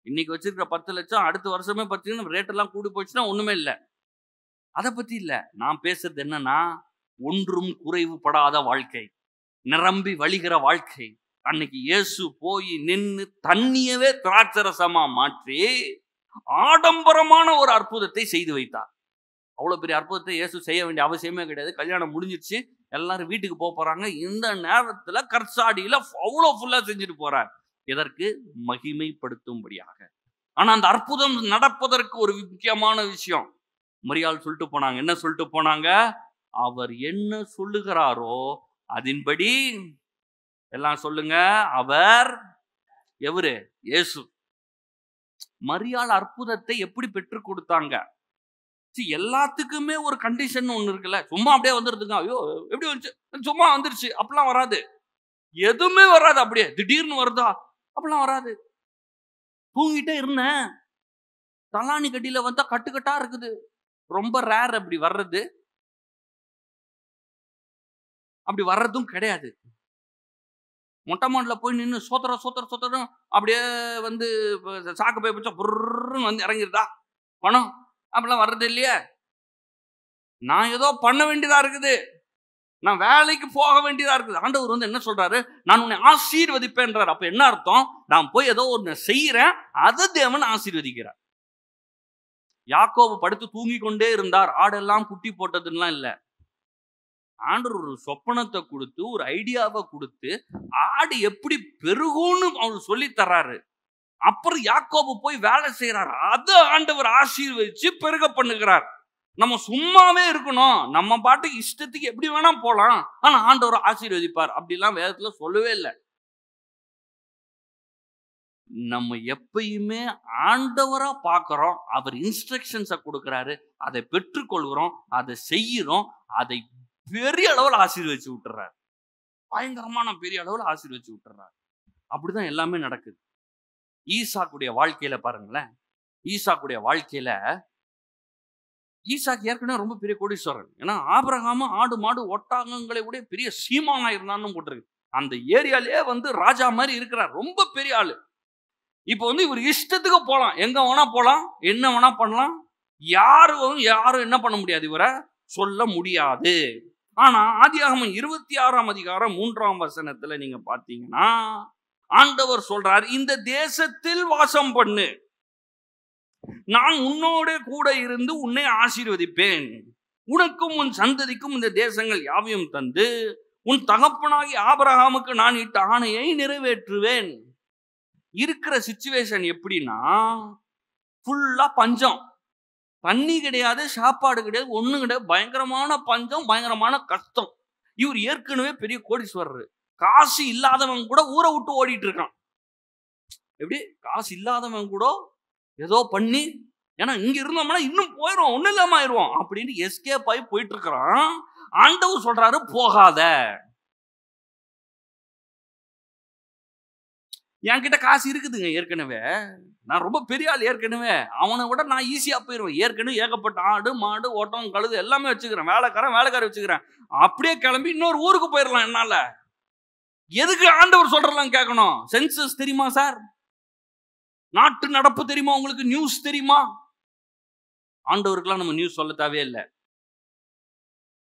இன்னைக்கு வச்சிருக்கிற 10 லட்சம் அடுத்த வருஷமே பார்த்தீங்கன்னா ரேட் எல்லாம் கூடி போச்சுன்னா ஒண்ணுமே இல்ல. அத பத்தி இல்ல. நான் பேசுறது என்னன்னா, ஒன்றும் குறைவுபடாத வாழ்க்கை, நிரம்பி வழிகிற வாழ்க்கை. அன்னைக்கு இயேசு போய் நின்னு தண்ணியவே திராட்சரசமா மாற்றி ஆடம்பரமான ஒரு அற்புதத்தை செய்து வைத்தார். அவ்வளவு பெரிய அற்புதத்தை இயேசு செய்ய வேண்டிய அவசியமே கிடையாது. கல்யாணம் முடிஞ்சிருச்சு, எல்லாரும் வீட்டுக்கு போறாங்க. இந்த நேரத்துல கற்சாடியில அவ்வளவு ஃபுல்லா செஞ்சுட்டு போறார். எதற்கு? மகிமைப்படுத்தும்படியாக. ஆனா அந்த அற்புதம் நடப்பதற்கு ஒரு முக்கியமான விஷயம் மரியாள் சொல்லிட்டு போனாங்க. என்ன சொல்லிட்டு போனாங்க? அவர் என்ன சொல்லுகிறாரோ அதன்படி எல்லாம் சொல்லுங்க. அவர் எவரு? இயேசு. மரியாள் அற்புதத்தை எப்படி பெற்றுக் கொடுத்தாங்க? எல்லாத்துக்குமே ஒரு கண்டிஷன் ஒண்ணு இருக்குல்ல. சும்மா அப்படியே வந்துருதுங்க. ஐயோ எப்படி வந்துச்சு, சும்மா வந்துருச்சு அப்படிலாம் வராது. எதுவுமே வராது. அப்படியே திடீர்னு வருதா அப்படிலாம் வராது. தூங்கிட்டே இருந்தேன், தலானி கட்டியில வந்தா கட்டுக்கட்டா இருக்குது. ரொம்ப ரேர் அப்படி வர்றது. அப்படி வர்றதும் கிடையாது. மொட்டை மாடல போய் நின்று சோத்திரம் அப்படியே வந்து சாக்கு போய் பிடிச்சா புர்ன்னு வந்து இறங்கிருதா பணம்? அப்படிலாம் வர்றது இல்லையே. நான் ஏதோ பண்ண வேண்டியதா இருக்குது, நான் வேலைக்கு போக வேண்டியதா இருக்குது. ஆண்டவர் வந்து என்ன சொல்றாரு? நான் உன்னை ஆசீர்வதிப்பேன்றார். அப்ப என்ன அர்த்தம்? நான் போய் ஏதோ ஒன்று செய்யறேன், அதை தேவன் ஆசீர்வதிக்கிறார். யாக்கோபு படுத்து தூங்கி கொண்டே இருந்தார், ஆடெல்லாம் குட்டி போட்டதுலாம் இல்ல. ஆண்டவர் ஒரு சொப்பனத்தை கொடுத்து, ஒரு ஐடியாவை கொடுத்து, ஆடு எப்படி பெருகும்னு அவர் சொல்லி தர்றாரு. அப்புறம் யாக்கோபு போய் வேலை செய்யறாரு. அதை ஆண்டவர் ஆசீர்வதிச்சு பெருக பண்ணுகிறார். நம்ம சும்மாவே இருக்கணும், நம்ம பாட்டுக்கு இஷ்டத்துக்கு எப்படி வேணா போலாம், ஆனா ஆண்டவர் ஆசீர்வதிப்பார். அப்படிலாம் வேதத்துல சொல்லவே இல்லை. நம்ம எப்பயுமே ஆண்டவரா பார்க்கிறோம், அவர் இன்ஸ்ட்ரக்ஷன்ஸை கொடுக்கிறாரு, அதை பெற்றுக்கொள்கிறோம், அதை செய்யறோம், அதை பெரிய அளவில் ஆசீர்வதிச்சு விட்டுறாரு. பயங்கரமான பெரிய அளவில் ஆசீர்வதிச்சு விட்டுறாரு. அப்படிதான் எல்லாமே நடக்குது. ஈசாக்குடைய வாழ்க்கையில பாருங்களேன். ஈசாக்குடைய வாழ்க்கையில ஈசாக்கு ஏற்கனவே ரொம்ப பெரிய கோடீஸ்வரன். ஏன்னா ஆபிரகாம் ஆடு மாடு ஒட்டகங்களை விட பெரிய சீமானா இருந்தான்னு போட்டிருக்கு. அந்த ஏரியாலே வந்து ராஜா மாதிரி இருக்கிறார், ரொம்ப பெரிய ஆளு. இப்போ வந்து இவர் இஷ்டத்துக்கு போலாம், எங்க வேணா போலாம், என்ன வேணா பண்ணலாம். யாரும் என்ன பண்ண முடியாது, இவரை சொல்ல முடியாது. ஆனா ஆதியாகமம் 26ஆம் அதிகாரம் 3ஆம் வசனத்துல நீங்க பாத்தீங்கன்னா ஆண்டவர் சொல்றார், இந்த தேசத்தில் வாசம் பண்ணு, நான் உன்னோட கூட இருந்து உன்னை ஆசீர்வதிப்பேன், உனக்கும் உன் சந்ததிக்கும் இந்த தேசங்கள் யாவையும் தந்து உன் தகப்பனாகி ஆபிரகாமுக்கு நான் இட்ட ஆணையை நிறைவேற்றுவேன். இருக்கிற சிச்சுவேஷன் எப்படின்னா, ஃபுல்லா பஞ்சம், தண்ணி கிடையாது, சாப்பாடு கிடையாது, ஒண்ணு கிடையாது, பயங்கரமான பஞ்சம், பயங்கரமான கஷ்டம். இவர் ஏற்கனவே பெரிய கோடீஸ்வரர், காசு இல்லாதவன் கூட ஊரை விட்டு ஓடிட்டு இருக்கான். எப்படி? காசு இல்லாதவன் கூட ஏதோ பண்ணி, ஏன்னா இங்க இருந்தோம்னா இன்னும் போயிடும், ஒண்ணு இல்லாம ஆயிடுவோம் அப்படின்னு எஸ்கேப் ஆகி போயிட்டு இருக்கிறான். ஆண்டவர் சொல்றாரு, போகாத. என்கிட்ட காசு இருக்குதுங்க ஏற்கனவே, நான் ரொம்ப பெரிய ஆள் ஏற்கனவே, அவனை விட நான் ஈஸியா போயிடுவேன். ஏற்கனவே ஏகப்பட்ட ஆடு மாடு ஓட்டம் கழுது எல்லாமே வச்சுக்கிறேன், வேலைக்காரி வச்சுக்கிறேன். அப்படியே கிளம்பி இன்னொரு ஊருக்கு போயிடலாம் என்னால. எதுக்கு ஆண்டவர் சொல்றலாம் கேட்கணும்? சென்சஸ் தெரியுமா சார்? நாட்டு நடப்பு தெரியுமா உங்களுக்கு? நியூஸ் தெரியுமா? ஆண்டவருக்கெல்லாம் நம்ம நியூஸ் சொல்ல தேவையே இல்லை.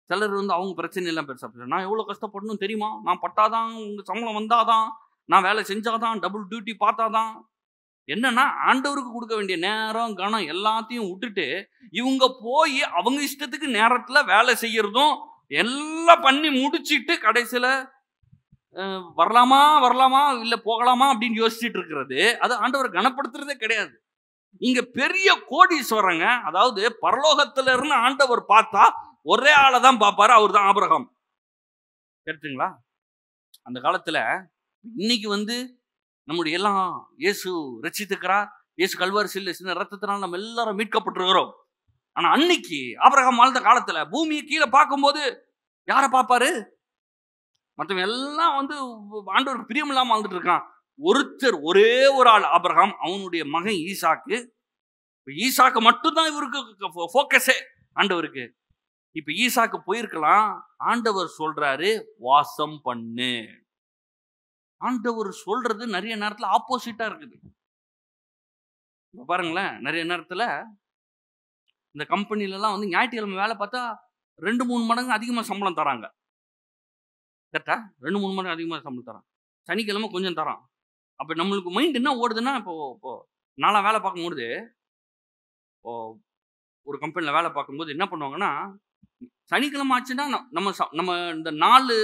சிலர் வந்து அவங்க பிரச்சனை எல்லாம் பெருசா, நான் எவ்வளவு கஷ்டப்படணும் தெரியுமா, நான் பட்டாதான், உங்க சம்பளம் வந்தாதான், நான் வேலை செஞ்சாதான், டபுள் டியூட்டி பார்த்தாதான். என்னன்னா ஆண்டவருக்கு கொடுக்க வேண்டிய நேரம் கணம் எல்லாத்தையும் விட்டுட்டு இவங்க போய் அவங்க இஷ்டத்துக்கு நேரத்துல வேலை செய்யறதும் எல்லாம் பண்ணி முடிச்சிட்டு கடைசியில வரலாமா இல்ல போகலாமா அப்படின்னு யோசிச்சுட்டு இருக்கிறது, அது ஆண்டவர் கனப்படுத்துறதே கிடையாது. இங்க பெரிய கோடீஸ்வரங்க, அதாவது பரலோகத்துல இருந்து ஆண்டவர் பார்த்தா ஒரே ஆளை தான் பார்ப்பாரு, அவர் தான் ஆபிரகாம். கேட்டுங்களா? அந்த காலத்துல இன்னைக்கு வந்து நம்முடைய எல்லாம் இயேசு ரட்சித்துக்கிறார், இயேசு கல்வாரிசில் சின்ன ரத்தத்தினால் நம்ம எல்லாரும் மீட்கப்பட்டிருக்கிறோம். ஆனா அன்னைக்கு ஆபிரகாம் வாழ்ந்த காலத்துல பூமியை கீழே பார்க்கும்போது யாரை பார்ப்பாரு? மற்றவங்க எல்லாம் வந்து ஆண்டவருக்கு பிரியம் இல்லாம வாழ்ந்துட்டு இருக்கான். ஒருத்தர், ஒரே ஒரு ஆள் ஆபிரகாம், அவனுடைய மகன் ஈசாக்கு. ஈசாக்கு மட்டும்தான் இவருக்கு போக்கஸே ஆண்டவருக்கு. இப்ப ஈசாக்கு போயிருக்கலாம். ஆண்டவர் சொல்றாரு வாசம் பண்ணு. ஆண்டவர் சொல்றது நிறைய நேரத்துல ஆப்போசிட்டா இருக்குது. பாருங்களேன், நிறைய நேரத்துல இந்த கம்பெனில எல்லாம் வந்து ஞாயிற்றுக்கிழமை வேலை பார்த்தா 2-3 மடங்கு அதிகமா சம்பளம் தராங்க. கரெக்டா? 2-3 மடங்கு அதிகமா சம்பளம் தரான். சனிக்கிழமை கொஞ்சம் தரான். அப்ப நம்மளுக்கு மைண்ட் என்ன ஓடுதுன்னா, இப்போ நான்லாம் வேலை பார்க்கும்போது, இப்போ ஒரு கம்பெனில வேலை பார்க்கும்போது என்ன பண்ணுவாங்கன்னா, சனிக்கிழமை ஆச்சுன்னா நம்ம இந்த 4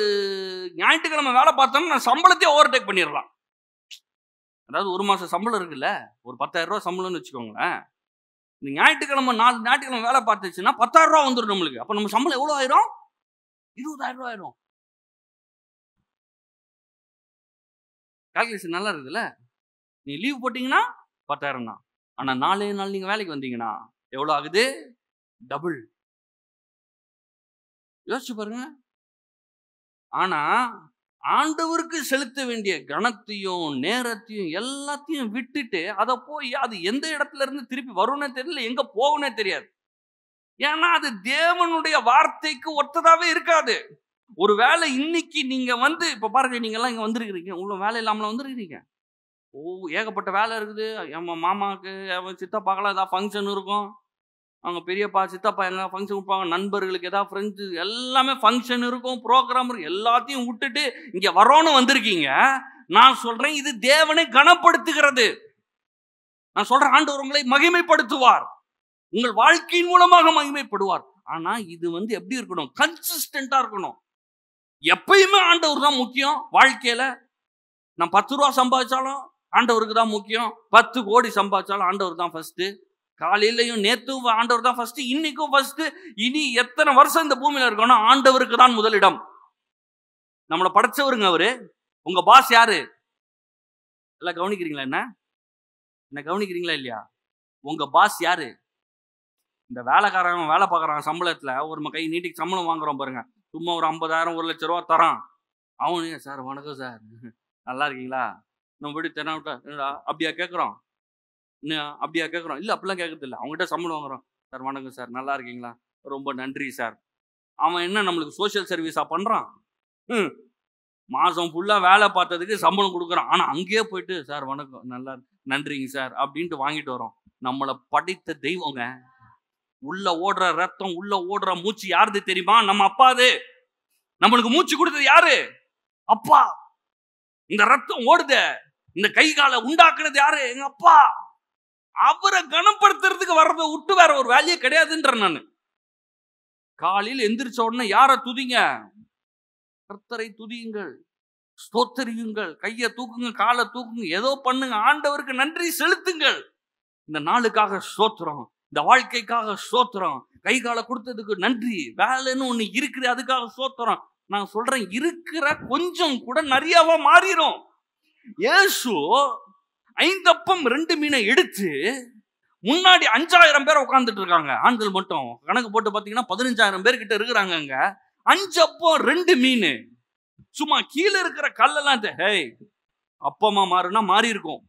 ஞாயிற்றுக்கிழமை வேலை பார்த்தோம்னா நான் சம்பளத்தையே ஓவர்டேக் பண்ணிடலாம். அதாவது ஒரு மாசம் சம்பளம் இருக்குல்ல, ஒரு 10,000 ரூபாய் சம்பளம்னு வச்சுக்கோங்களேன். இந்த ஞாயிற்றுக்கிழமை 4 ஞாயிற்றுக்கிழமை வேலை பார்த்துச்சுன்னா 10,000 ரூபாய் வந்துடும் நம்மளுக்கு. அப்ப நம்ம சம்பளம் எவ்வளவு ஆயிரும்? 20,000 ரூபாய் ஆயிரும். கால்குலேஷன் நல்லா இருக்குதுல்ல. நீ லீவ் போட்டீங்கன்னா 10,000 தான். ஆனா 4 நாள் நீங்க வேலைக்கு வந்தீங்கன்னா எவ்வளவு ஆகுது? டபுள். யோசிச்சு பாருங்க. ஆனா ஆண்டவருக்கு செலுத்த வேண்டிய கனத்தையும் நேரத்தையும் எல்லாத்தையும் விட்டுட்டு அதை போய் அது எந்த இடத்துல இருந்து திருப்பி வரும்னே தெரியல, எங்க போகும்னே தெரியாது. ஏன்னா அது தேவனுடைய வார்த்தைக்கு ஒத்ததாவே இருக்காது. ஒரு வேலை இன்னைக்கு நீங்க வந்து இப்ப பாருங்க, நீங்க எல்லாம் இங்க வந்திருக்கிறீங்க, உள்ள வேலை இல்லாமல வந்திருக்கிறீங்க. ஏகப்பட்ட வேலை இருக்குது. என் மாமாவுக்கு சித்தப்பாக்கெல்லாம் ஏதாவது ஃபங்க்ஷன் இருக்கும், அவங்க பெரியப்பா சித்தப்பா எங்க ஃபங்க்ஷன் கொடுப்பாங்க, நண்பர்களுக்கு ஏதாவது ஃப்ரெண்ட்ஸு எல்லாமே ஃபங்க்ஷன் இருக்கும், ப்ரோக்ராம் இருக்கும். எல்லாத்தையும் விட்டுட்டு இங்க வரோன்னு வந்திருக்கீங்க. நான் சொல்றேன், இது தேவனை கனப்படுத்துகிறது. நான் சொல்றேன், ஆண்டவர் உங்களை மகிமைப்படுத்துவார், உங்கள் வாழ்க்கையின் மூலமாக மகிமைப்படுவார். ஆனா இது வந்து எப்படி இருக்கணும்? கன்சிஸ்டன்டா இருக்கணும். எப்பயுமே ஆண்டவர் தான் முக்கியம் வாழ்க்கையில. நான் 10 ரூபா சம்பாதிச்சாலும் ஆண்டவருக்கு தான் முக்கியம், 10 கோடி சம்பாதிச்சாலும் ஆண்டவர் தான் ஃபர்ஸ்ட். காலையிலையும் நேத்தும் ஆண்டவர் தான் ஃபர்ஸ்ட், இன்னைக்கும் ஃபர்ஸ்ட். இனி எத்தனை வருஷம் இந்த பூமியில இருக்கணும், ஆண்டவருக்கு தான் முதலிடம். நம்மளை படைச்சவருங்க அவரு. உங்க பாஸ் யாரு? எல்லாம் கவனிக்கிறீங்களா? என்ன கவனிக்கிறீங்களா இல்லையா? உங்க பாஸ் யாரு? இந்த வேலைக்காரன் வேலை பார்க்கறான், சம்பளத்துல ஒரு கை நீட்டிக்கு சம்பளம் வாங்குறோம் பாருங்க, சும்மா ஒரு 50,000 1 லட்சம் ரூபா தரான். அவனு சார் வணக்கம் சார், நல்லா இருக்கீங்களா? நம்ம வீடு தென்னாவிட்டா அப்படியா கேட்குறோம்? அப்படியா கேட்குறோம்? இல்லை, அப்படிலாம் கேட்கறது இல்லை. அவங்ககிட்ட சம்பளம் வாங்குறோம். சார் வணக்கம் சார், நல்லா இருக்கீங்களா? ரொம்ப நன்றி சார். அவன் என்ன நம்மளுக்கு சோசியல் சர்வீஸா பண்ணுறான்? மாதம் ஃபுல்லாக வேலை பார்த்ததுக்கு சம்பளம் கொடுக்குறான். ஆனால் அங்கேயே போயிட்டு சார் வணக்கம், நல்லா நன்றிங்க சார் அப்படின்ட்டு வாங்கிட்டு வரோம். நம்மளை படைத்த தெய்வங்க. உள்ள ஓடுற ரத்தம், உள்ள ஓடுற மூச்சு யாருது தெரியுமா? நம்ம அப்பாது. நம்மளுக்கு மூச்சு கொடுத்தது யாரு? அப்பா. இந்த ரத்தம் ஓடுத, இந்த கை காலை உண்டாக்குறது யாரு? எங்க அப்பா. அவரை கனப்படுத்துறதுக்கு வர்றதை விட்டு வேற ஒரு வேலையே கிடையாதுன்ற நான். காலையில் எந்திரிச்ச உடனே யாரை துதிங்க? கர்த்தரை துதியுங்கள், ஸ்தோத்தரியுங்கள், கையை தூக்குங்க, காலை தூக்குங்க, ஏதோ பண்ணுங்க, ஆண்டவருக்கு நன்றி செலுத்துங்கள். இந்த நாளுக்காக ஸ்தோத்திரம், இந்த வாழ்க்கைக்காக ஸ்தோத்திரம், கை காலை கொடுத்ததுக்கு நன்றி, வேலைன்னு ஒண்ணு இருக்குது அதுக்காக ஸ்தோத்திரம். நான் சொல்றேன், இருக்கிற கொஞ்சம் கூட நிறையவா மாறிடும். இயேசு 5 அப்பம் 2 மீனை எடுத்து முன்னாடி 5,000 பேர் உட்கார்ந்துட்டு இருக்காங்க. ஆண்கள் மட்டும் கணக்கு போட்டு பாத்தீங்கன்னா 15,000 பேர் கிட்ட இருக்கிறாங்க. அங்க 5 அப்பம் 2 மீன். சும்மா கீழே இருக்கிற கல்லெல்லாம் அப்பமா மாறுனா மாறி இருக்கும்.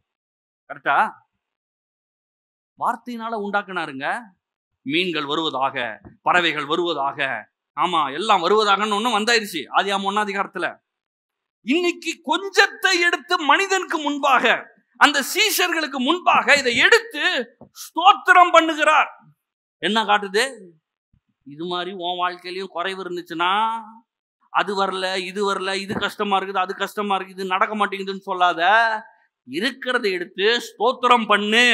கரெக்டா? வார்த்தையினால உண்டாக்குனாருங்க. மீன்கள் வருவதாக, பறவைகள் வருவதாக, ஆமா எல்லாம் வருவதாகன்னு ஒண்ணு வந்தாயிருச்சு ஆதியாகமம் 1ஆம் அதிகாரத்துல. இன்னைக்கு கொஞ்சத்தை எடுத்து மனிதனுக்கு முன்பாக, அந்த சீஷர்களுக்கு முன்பாக இதை எடுத்து ஸ்தோத்திரம் பண்ணுகிறார். என்ன காட்டுது? இது மாதிரி உன் வாழ்க்கையிலையும் குறைவு இருந்துச்சுன்னா, அது வரல, இது வரல, இது கஷ்டமா இருக்குது, அது கஷ்டமா இருக்குது, இது நடக்க மாட்டேங்குதுன்னு சொல்லாத. இருக்கிறத எடுத்து ஸ்தோத்திரம் பண்ணு.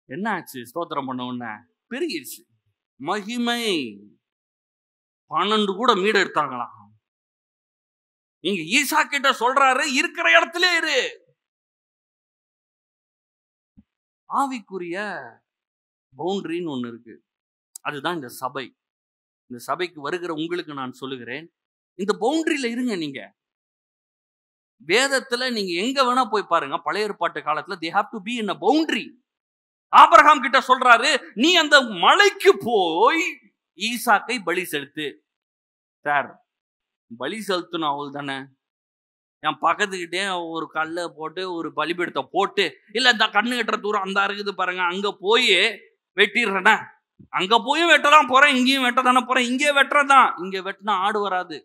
என்ன ஆச்சு? ஸ்தோத்திரம் பண்ண உடனே பெருகிருச்சு மகிமை. 12 கூட மீடு எடுத்தாங்களாம். நீங்க ஈசா கிட்ட சொல்றாரு, இருக்கிற இடத்துல இரு. ஆவிக்குரிய பவுண்டரின்னு ஒண்ணு இருக்கு. அதுதான் இந்த சபை. இந்த சபைக்கு வருகிற உங்களுக்கு நான் சொல்லுகிறேன், இந்த பவுண்டரியில இருங்க. நீங்க வேதத்துல நீங்க எங்க வேணா போய் பாருங்க, பழைய ஏற்பாட்டு காலத்துல they have to be in a boundary. Abraham கிட்ட சொல்றாரு, நீ அந்த மலைக்கு போய் ஈசாக்கை பலி செலுத்து. சார், பலி செலுத்தணும் அவள் தானே. என் பக்கத்துக்கிட்டே ஒரு கல்லை போட்டு ஒரு பலிபீடத்தை போட்டு, இல்ல இந்த கண்ணு கட்டுற தூரம் அந்த இருக்குது பாருங்க, அங்க போய் வெட்டிடுறேன, அங்க போயும் வெட்டதான் போறேன், இங்கேயும் வெட்டதானே போறேன். இங்கே வெட்டுறதான், இங்க வெட்டினா ஆடு வராது.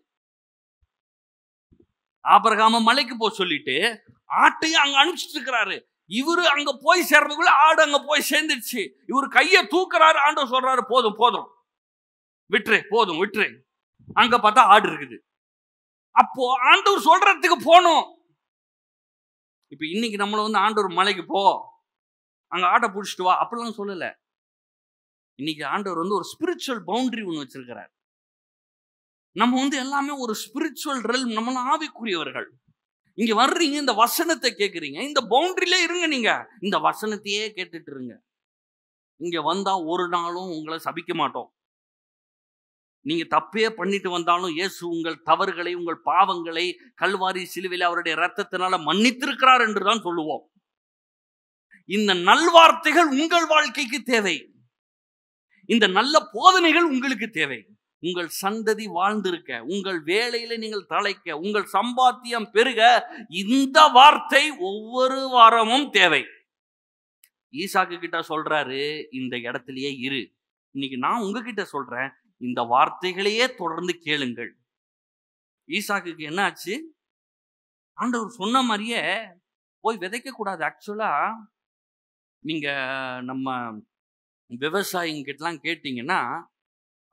ஆபிரகாம மலைக்கு போக சொல்லிட்டு ஆட்டையும் அங்க அனுப்பிச்சிட்டு இருக்கிறாரு. இவரு அங்க போய் சேர்றதுக்குள்ள ஆடு அங்க போய் சேர்ந்துருச்சு. இவரு கையை தூக்குறாரு. ஆண்டவர் சொல்றாரு, போதும் போதும் விட்டுரு, போதும் விட்டுரு. அங்க பார்த்தா ஆடு இருக்குது. அப்போ ஆண்டவர் சொல்றதுக்கு போனோம். இப்ப இன்னைக்கு நம்மள வந்து ஆண்டவர் மலைக்கு போ, அங்க ஆட்டை பிடிச்சிட்டு வா அப்படிலாம் சொல்லல. இன்னைக்கு ஆண்டவர் வந்து ஒரு ஸ்பிரிச்சுவல் பவுண்டரி ஒன்று வச்சிருக்கிறார். நம்ம வந்து எல்லாமே ஒரு ஸ்பிரிச்சுவல் ரெல்ம், நம்ம ஆவிக்குரியவர்கள். இங்க வர்றீங்க, இந்த வசனத்தை கேட்குறீங்க, இந்த பவுண்டரியில இருங்க. நீங்க இந்த வசனத்தையே கேட்டுட்டு இருங்க. இங்க வந்தா ஒரு நாளும் உங்களை சபிக்க மாட்டோம். நீங்க தப்பே பண்ணிட்டு வந்தாலும் இயேசு உங்கள் தவறுகளை, உங்கள் பாவங்களை கல்வாரி சிலுவையில் அவருடைய இரத்தத்தினால மன்னித்திருக்கிறார் என்றுதான் சொல்லுவோம். இந்த நல்வார்த்தைகள் உங்கள் வாழ்க்கைக்கு தேவை. இந்த நல்ல போதனைகள் உங்களுக்கு தேவை. உங்கள் சந்ததி வாழ்ந்திருக்க, உங்கள் வேலையில நீங்கள் தலைக்க, உங்கள் சம்பாத்தியம் பெருக இந்த வார்த்தை ஒவ்வொரு வாரமும் தேவை. ஈசாக்கு கிட்ட சொல்றாரு, இந்த இடத்திலேயே இரு. இன்னைக்கு நான் உங்ககிட்ட சொல்றேன், இந்த வார்த்தைகளையே தொடர்ந்து கேளுங்கள். ஈசாக்குக்கு என்ன ஆச்சு? ஆண்டவர் சொன்ன மாதிரியே போய் விதைக்க கூடாது. ஆக்சுவலா நீங்க நம்ம விவசாயிங்கிட்டலாம் கேட்டீங்கன்னா,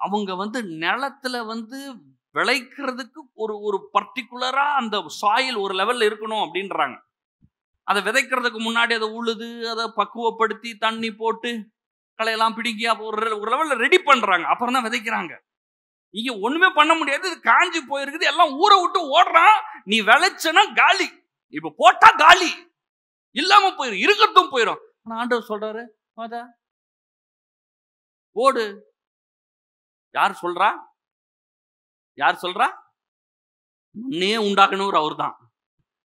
அவங்க வந்து நிலத்துல வந்து விளைக்கிறதுக்கு ஒரு பர்டிகுலரா அந்த சாயில் ஒரு லெவல்ல இருக்கணும் அப்படின்றாங்க. அதை விதைக்கிறதுக்கு முன்னாடி அதை உழுது, அதை பக்குவப்படுத்தி, தண்ணி போட்டு, களையெல்லாம் பிடிங்கி ஒரு லெவல்ல ரெடி பண்றாங்க. அப்புறம் தான் விதைக்கிறாங்க. இங்க ஒண்ணுமே பண்ண முடியாது. இது காஞ்சி போயிருக்குது, எல்லாம் ஊரை விட்டு ஓடுறான். நீ விளைச்சனா காலி, இப்ப போட்டா காலி, இல்லாம போயிடும், இருக்கட்டும் போயிடும். ஆண்டவர் சொல்றாரு, ஓடு. யார் சொல்றா? யார் சொல்றா? மண்ணையே உண்டாக்குனவர் அவர் தான்,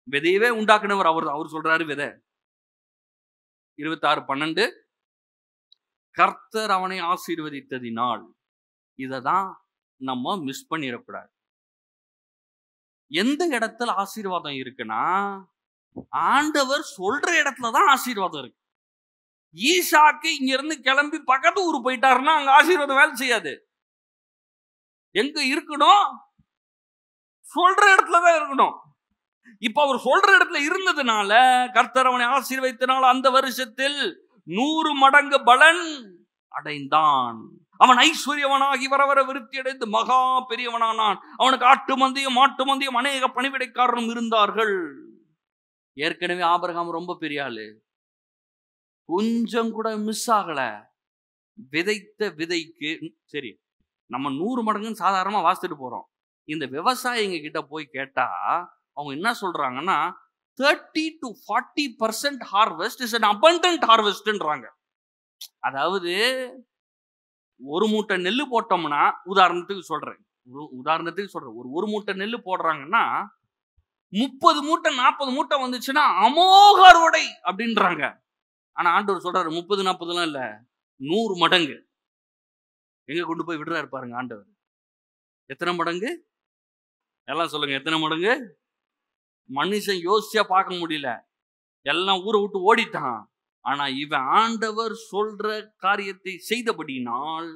விதையவே உண்டாக்குனவர் அவர் தான். அவர் சொல்றாரு விதை. 26:12 கர்த்தர் அவனை ஆசீர்வதித்ததினால். இததான் நம்ம மிஸ் பண்ணிடக்கூடாது. எந்த இடத்துல ஆசீர்வாதம் இருக்குன்னா, ஆண்டவர் சொல்ற இடத்துலதான் ஆசீர்வாதம் இருக்கு. ஈசாக்கு இங்க இருந்து கிளம்பி பக்கத்து ஊர் போயிட்டாருன்னா அங்க ஆசீர்வாதம் வேலை செய்யாது. எங்க இருக்கணும்? சொல்ற இடத்துலதான் இருக்கணும். இப்ப அவர் சொல்ற இடத்துல இருந்ததுனால கர்த்தர் அவனை ஆசீர்வதித்தனால அந்த வருஷத்தில் 100 மடங்கு பலன் அடைந்தான். அவன் ஐஸ்வர்யவனாகி வர வர விருத்தி அடைந்து மகா பெரியவனானான். அவனுக்கு ஆட்டு மந்தையும் மாட்டு மந்தையும் அநேக பணிவிடைக்காரரும் இருந்தார்கள். ஏற்கனவே ஆபிரகாம் ரொம்ப பெரிய ஆளு, கொஞ்சம் கூட மிஸ் ஆகல. விதைத்த விதைக்கு சரி, நம்ம 100 மடங்குன்னு சாதாரணமா வாசித்துட்டு போறோம். இந்த விவசாயிங்க கிட்ட போய் கேட்டா அவங்க என்ன சொல்றாங்கன்னா, 30 to 40% harvest is an abundant harvestன்றாங்க. அதாவது ஒரு மூட்டை நெல்லு போட்டோம்னா, உதாரணத்துக்கு சொல்றேன், ஒரு மூட்டை நெல்லு போடுறாங்கன்னா 30 மூட்டை 40 மூட்டை வந்துச்சுன்னா அமோக அறுவடை அப்படின்றாங்க. ஆனா ஆண்டவர் சொல்றாரு 30-40 இல்ல, 100 மடங்கு. எங்க கொண்டு போய் விடுறாரு பாருங்க ஆண்டவர். எத்தனை மடங்கு? எல்லாம் சொல்லுங்க, எத்தனை மடங்கு? மனுஷன் யோசிச்சா பார்க்க முடியல, எல்லாம் ஊரை விட்டு ஓடிட்டான். ஆனா இவன் ஆண்டவர் சொல்ற காரியத்தை செய்தபடினால்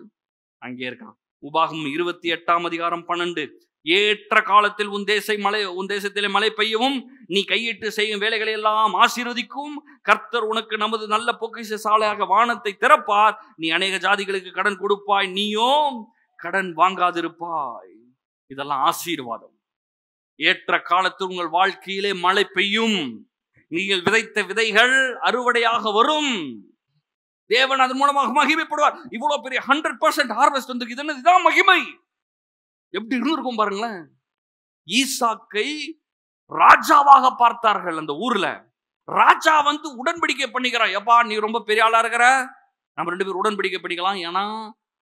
அங்கே இருக்கான். உபாகமம் 28:12 ஏற்ற காலத்தில் உன் தேசத்திலே மழை பெய்யவும் நீ கையிட்டு செய்யும் வேலைகளை எல்லாம் ஆசீர்வதிக்கும். கர்த்தர் உனக்கு நமது நல்ல பொக்கிஷ சாலையாக வானத்தை திறப்பார். நீ அநேக ஜாதிகளுக்கு கடன் கொடுப்பாய், நீயோ கடன் வாங்காதிருப்பாய். இதெல்லாம் ஆசீர்வாதம். ஏற்ற காலத்தில் உங்கள் வாழ்க்கையிலே மழை பெய்யும். நீங்கள் விதைத்த விதைகள் அறுவடையாக வரும். தேவன் அதன் மூலமாக மகிமைப்படுவார். இவ்வளவு பெரிய 100% ஹார்வெஸ்ட் வந்திருக்கு. இதுதான் மகிமை. எப்படி இருந்திருக்கும் பாருங்களேன். ஈசாக்கை ராஜாவாக பார்த்தார்கள் அந்த ஊர்ல. ராஜா வந்து உடன்படிக்கை பண்ணிக்கிறான். எப்பா நீ ரொம்ப பெரிய ஆளா இருக்கிற, நம்ம 2 பேரும் உடன்படிக்கை பண்ணிக்கலாம், ஏன்னா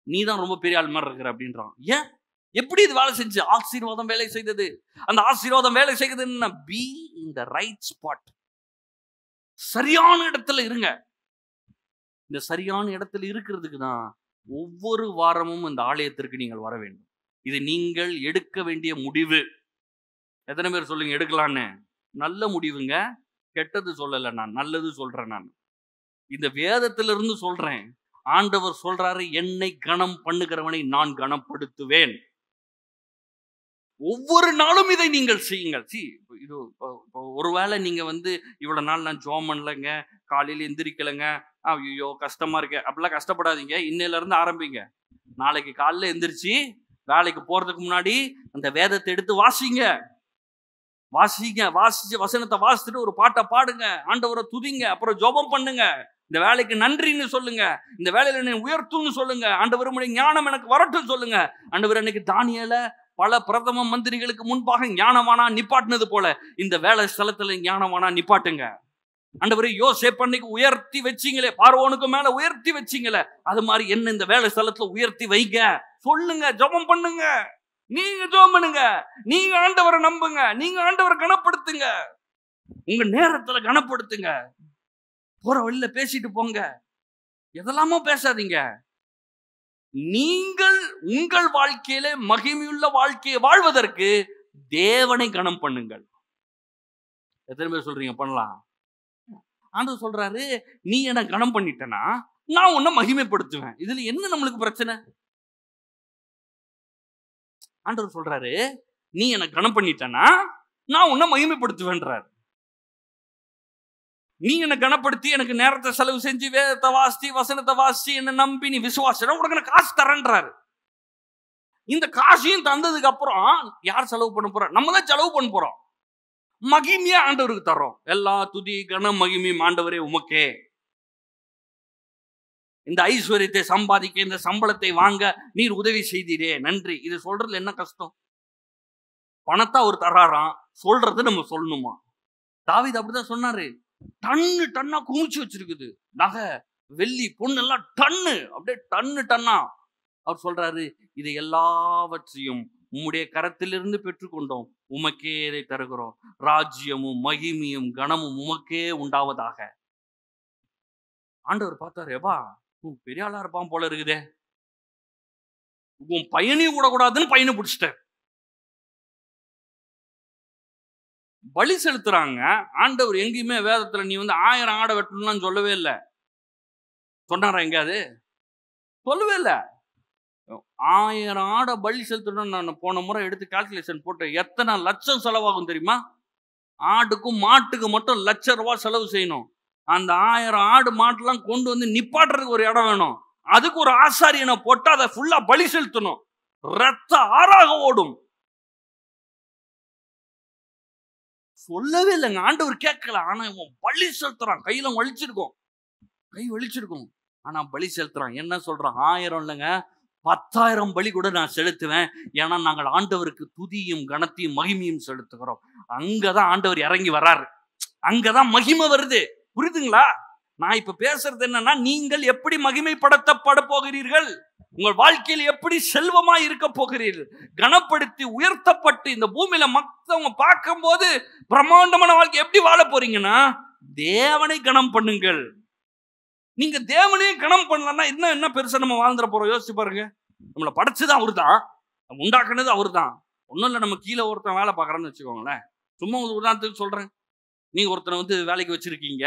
நீ தான் ரொம்ப பெரிய ஆள் மாதிரி இருக்கிற அப்படின்றான். ஏன்? எப்படி இது வேலை செஞ்சு? ஆசீர்வாதம் வேலை செய்தது. அந்த ஆசீர்வாதம் வேலை செய்ததுன்னா, be in the right spot, சரியான இடத்துல இருங்க. இந்த சரியான இடத்துல இருக்கிறதுக்கு தான் ஒவ்வொரு வாரமும் இந்த ஆலயத்திற்கு நீங்கள் வர வேண்டும். இது நீங்கள் எடுக்க வேண்டிய முடிவு. எத்தனை பேர் சொல்லுங்க எடுக்கலான்னு? நல்ல முடிவுங்க, கெட்டது சொல்லல, நான் நல்லது சொல்றேன். நான் இந்த வேதத்திலிருந்து சொல்றேன். ஆண்டவர் சொல்றாரு, என்னை கனம் பண்ணுகிறவனை நான் கனப்படுத்துவேன். ஒவ்வொரு நாளும் இதை நீங்கள் செய்யுங்கள். இது ஒருவேளை நீங்க இவ்வளவு நாள் நான் ஜெபம் பண்ணலங்க, காலையில எந்திரிக்கலங்க, ஐயோ கஷ்டமா இருக்கு அப்படிலாம் கஷ்டப்படாதீங்க. இன்னையில இருந்து ஆரம்பிங்க. நாளைக்கு காலையில எந்திரிச்சு வேலைக்கு போறதுக்கு முன்னாடி அந்த வேதத்தை எடுத்து வாசிங்க. வாசிச்சு வசனத்தை வாசிச்சுட்டு ஒரு பாட்டை பாடுங்க, ஆண்டவரை துதிங்க, அப்புறம் ஜெபம் பண்ணுங்க. இந்த வேலைக்கு நன்றின்னு சொல்லுங்க, இந்த வேலையில என்னை உயர்த்துன்னு சொல்லுங்க, ஆண்டவர் உம்முடைய ஞானம் எனக்கு வரட்டும் சொல்லுங்க. ஆண்டவர் அன்னைக்கு தானியேல பல பிரதம மந்திரிகளுக்கு முன்பாக ஞானமானா நிப்பாட்டினது போல இந்த வேலை ஸ்தலத்துல ஞானமானா நிப்பாட்டுங்க. ஆண்டவரே, யோசேப்பு அன்னைக்கு உயர்த்தி வச்சீங்களே, பார்வோனுக்கு மேல உயர்த்தி வச்சீங்களே, அது மாதிரி என்ன இந்த வேலை ஸ்தலத்துல உயர்த்தி வைங்க சொல்லுங்க. ஜெபம் பண்ணுங்க, நீங்க ஜெபம் பண்ணுங்க, நீங்க ஆண்டவரை நம்புங்க, நீங்க ஆண்டவரை கனப்படுத்துங்க, உங்க நேரத்துல கனப்படுத்துங்க. போற வழியில பேசிட்டு போங்க, எதெல்லாமோ பேசாதீங்க. நீங்கள் உங்கள் வாழ்க்கையில மகிமையுள்ள வாழ்க்கையை வாழ்வதற்கு தேவனை கனம் பண்ணுங்கள். எத்தனை பேர் சொல்றீங்க பண்ணலாம்? ஆண்டவர் சொல்றாரு, நீ என்ன கனம் பண்ணிட்டனா நான் உன்னை மகிமைப்படுத்துவேன். இதுல என்ன நம்மளுக்கு பிரச்சனை? ஆண்டவர் சொல்றாரு, நீ என்ன கனம் பண்ணிட்டனா நான் உன்னை மகிமைப்படுத்துவேன்றாரு. நீ என்ன கனப்படுத்தி எனக்கு நேரத்தை செலவு செஞ்சு வேதத்தை வாசி வசனத்தை வாசி என்ன நம்பி நீ விசுவாசம் உனக்கு நான் காசு தரேன்றாரு. இந்த காசையும் தந்ததுக்கு அப்புறம் யார் செலவு பண்ண போறோம்? நம்ம தான் செலவு பண்ண போறோம். மகிமையா ஆண்டவருக்கு தர்றோம். எல்லா துதி கனம் மகிமையும் ஆண்டவரே உமக்கே. இந்த ஐஸ்வர்யத்தை சம்பாதிக்க, இந்த சம்பளத்தை வாங்க நீர் உதவி செய்தீரே, நன்றி. இது சொல்றதுல என்ன கஷ்டம்? பணத்தை அவர் தர்றாராம், சொல்றது நம்ம சொல்லணுமா? தாவீது அப்படிதான் சொன்னாரு. டன்னு டன்னா குமிச்சு வச்சிருக்குது, நகை வெள்ளி பொண்ணு எல்லாம் டன்னு, அப்படியே டன்னு டன்னா. அவர் சொல்றாரு, இதை எல்லாவற்றையும் உம்முடைய கரத்திலிருந்து பெற்றுக்கொண்டோம், உமக்கே இதை தருகிறோம், ராஜ்யமும் மகிமையும் கனமும் உமக்கே உண்டாவதாக. ஆண்டவர் பார்த்தாரு, எப்பா பெரிய ஆளா இருப்பான் போல இருக்குதே, உன் பையனையும் கூட கூடாதுன்னு பையனை பிடிச்சிட்டார். பலி செலுத்துறாங்க. ஆண்டவர் எங்கேயுமே வேதத்துல நீ 1000 ஆடை வெட்டணும்னு சொல்லவே இல்லை. சொன்னாரா எங்கேயாவது? சொல்லவே இல்லை. 1000 ஆடை பலி செலுத்தணும். நான் போன முறை எடுத்து கால்குலேஷன் போட்டு எத்தனை லட்சம் செலவாகும் தெரியுமா? ஆடுக்கும் மாட்டுக்கு மட்டும் ₹1,00,000 செலவு செய்யணும். அந்த 1000 ஆடு மாட்டெல்லாம் கொண்டு வந்து நிப்பாட்டுறதுக்கு ஒரு இடம் வேணும். அதுக்கு ஒரு ஆசாரியனை போட்டு அதை ஃபுல்லா பலி செலுத்தணும். ரத்த ஆறாக ஓடும். சொல்லவே இல்லைங்க. ஆண்டவர் கேட்கல. ஆனா இவன் பலி செலுத்துறான். கையில வலிச்சிருக்கும், கை வலிச்சிருக்கும். ஆனா பலி செலுத்துறான். என்ன சொல்றான்? 1000 இல்லைங்க, 10,000 பலி கூட நான் செலுத்துவேன். ஏன்னா நாங்கள் ஆண்டவருக்கு துதியும் கனத்தையும் மகிமையும் செலுத்துகிறோம். அங்கதான் ஆண்டவர் இறங்கி வர்றாரு. அங்கதான் மகிமை வருது. புரியுதுங்களா? நான் இப்ப பேசுறது என்னன்னா, நீங்கள் எப்படி மகிமைப்படுத்தப்பட போகிறீர்கள், உங்கள் வாழ்க்கையில் எப்படி செல்வமாய் இருக்க போகிறீர்கள், கனப்படுத்தி உயர்த்தப்பட்டு இந்த பூமியில மத்தவங்க பார்க்கும் போது பிரம்மாண்டமான வாழ்க்கை எப்படி வாழ போறீங்கன்னா, தேவனை கனம் பண்ணுங்கள். நீங்க தேவனையே கனம் பண்ணலன்னா என்ன பெருசா நம்ம வாழ்ந்துட போறோம்? யோசிச்சு பாருங்க. நம்மளை படைச்சது அவரு தான், உண்டாக்குனது அவரு தான். ஒன்றும் இல்லை, நம்ம கீழே ஒருத்தன் வேலை பார்க்குறான்னு வச்சுக்கோங்களேன். சும்மா ஒரு உதாரணத்துக்கு சொல்றேன். நீங்க ஒருத்தனை வேலைக்கு வச்சிருக்கீங்க,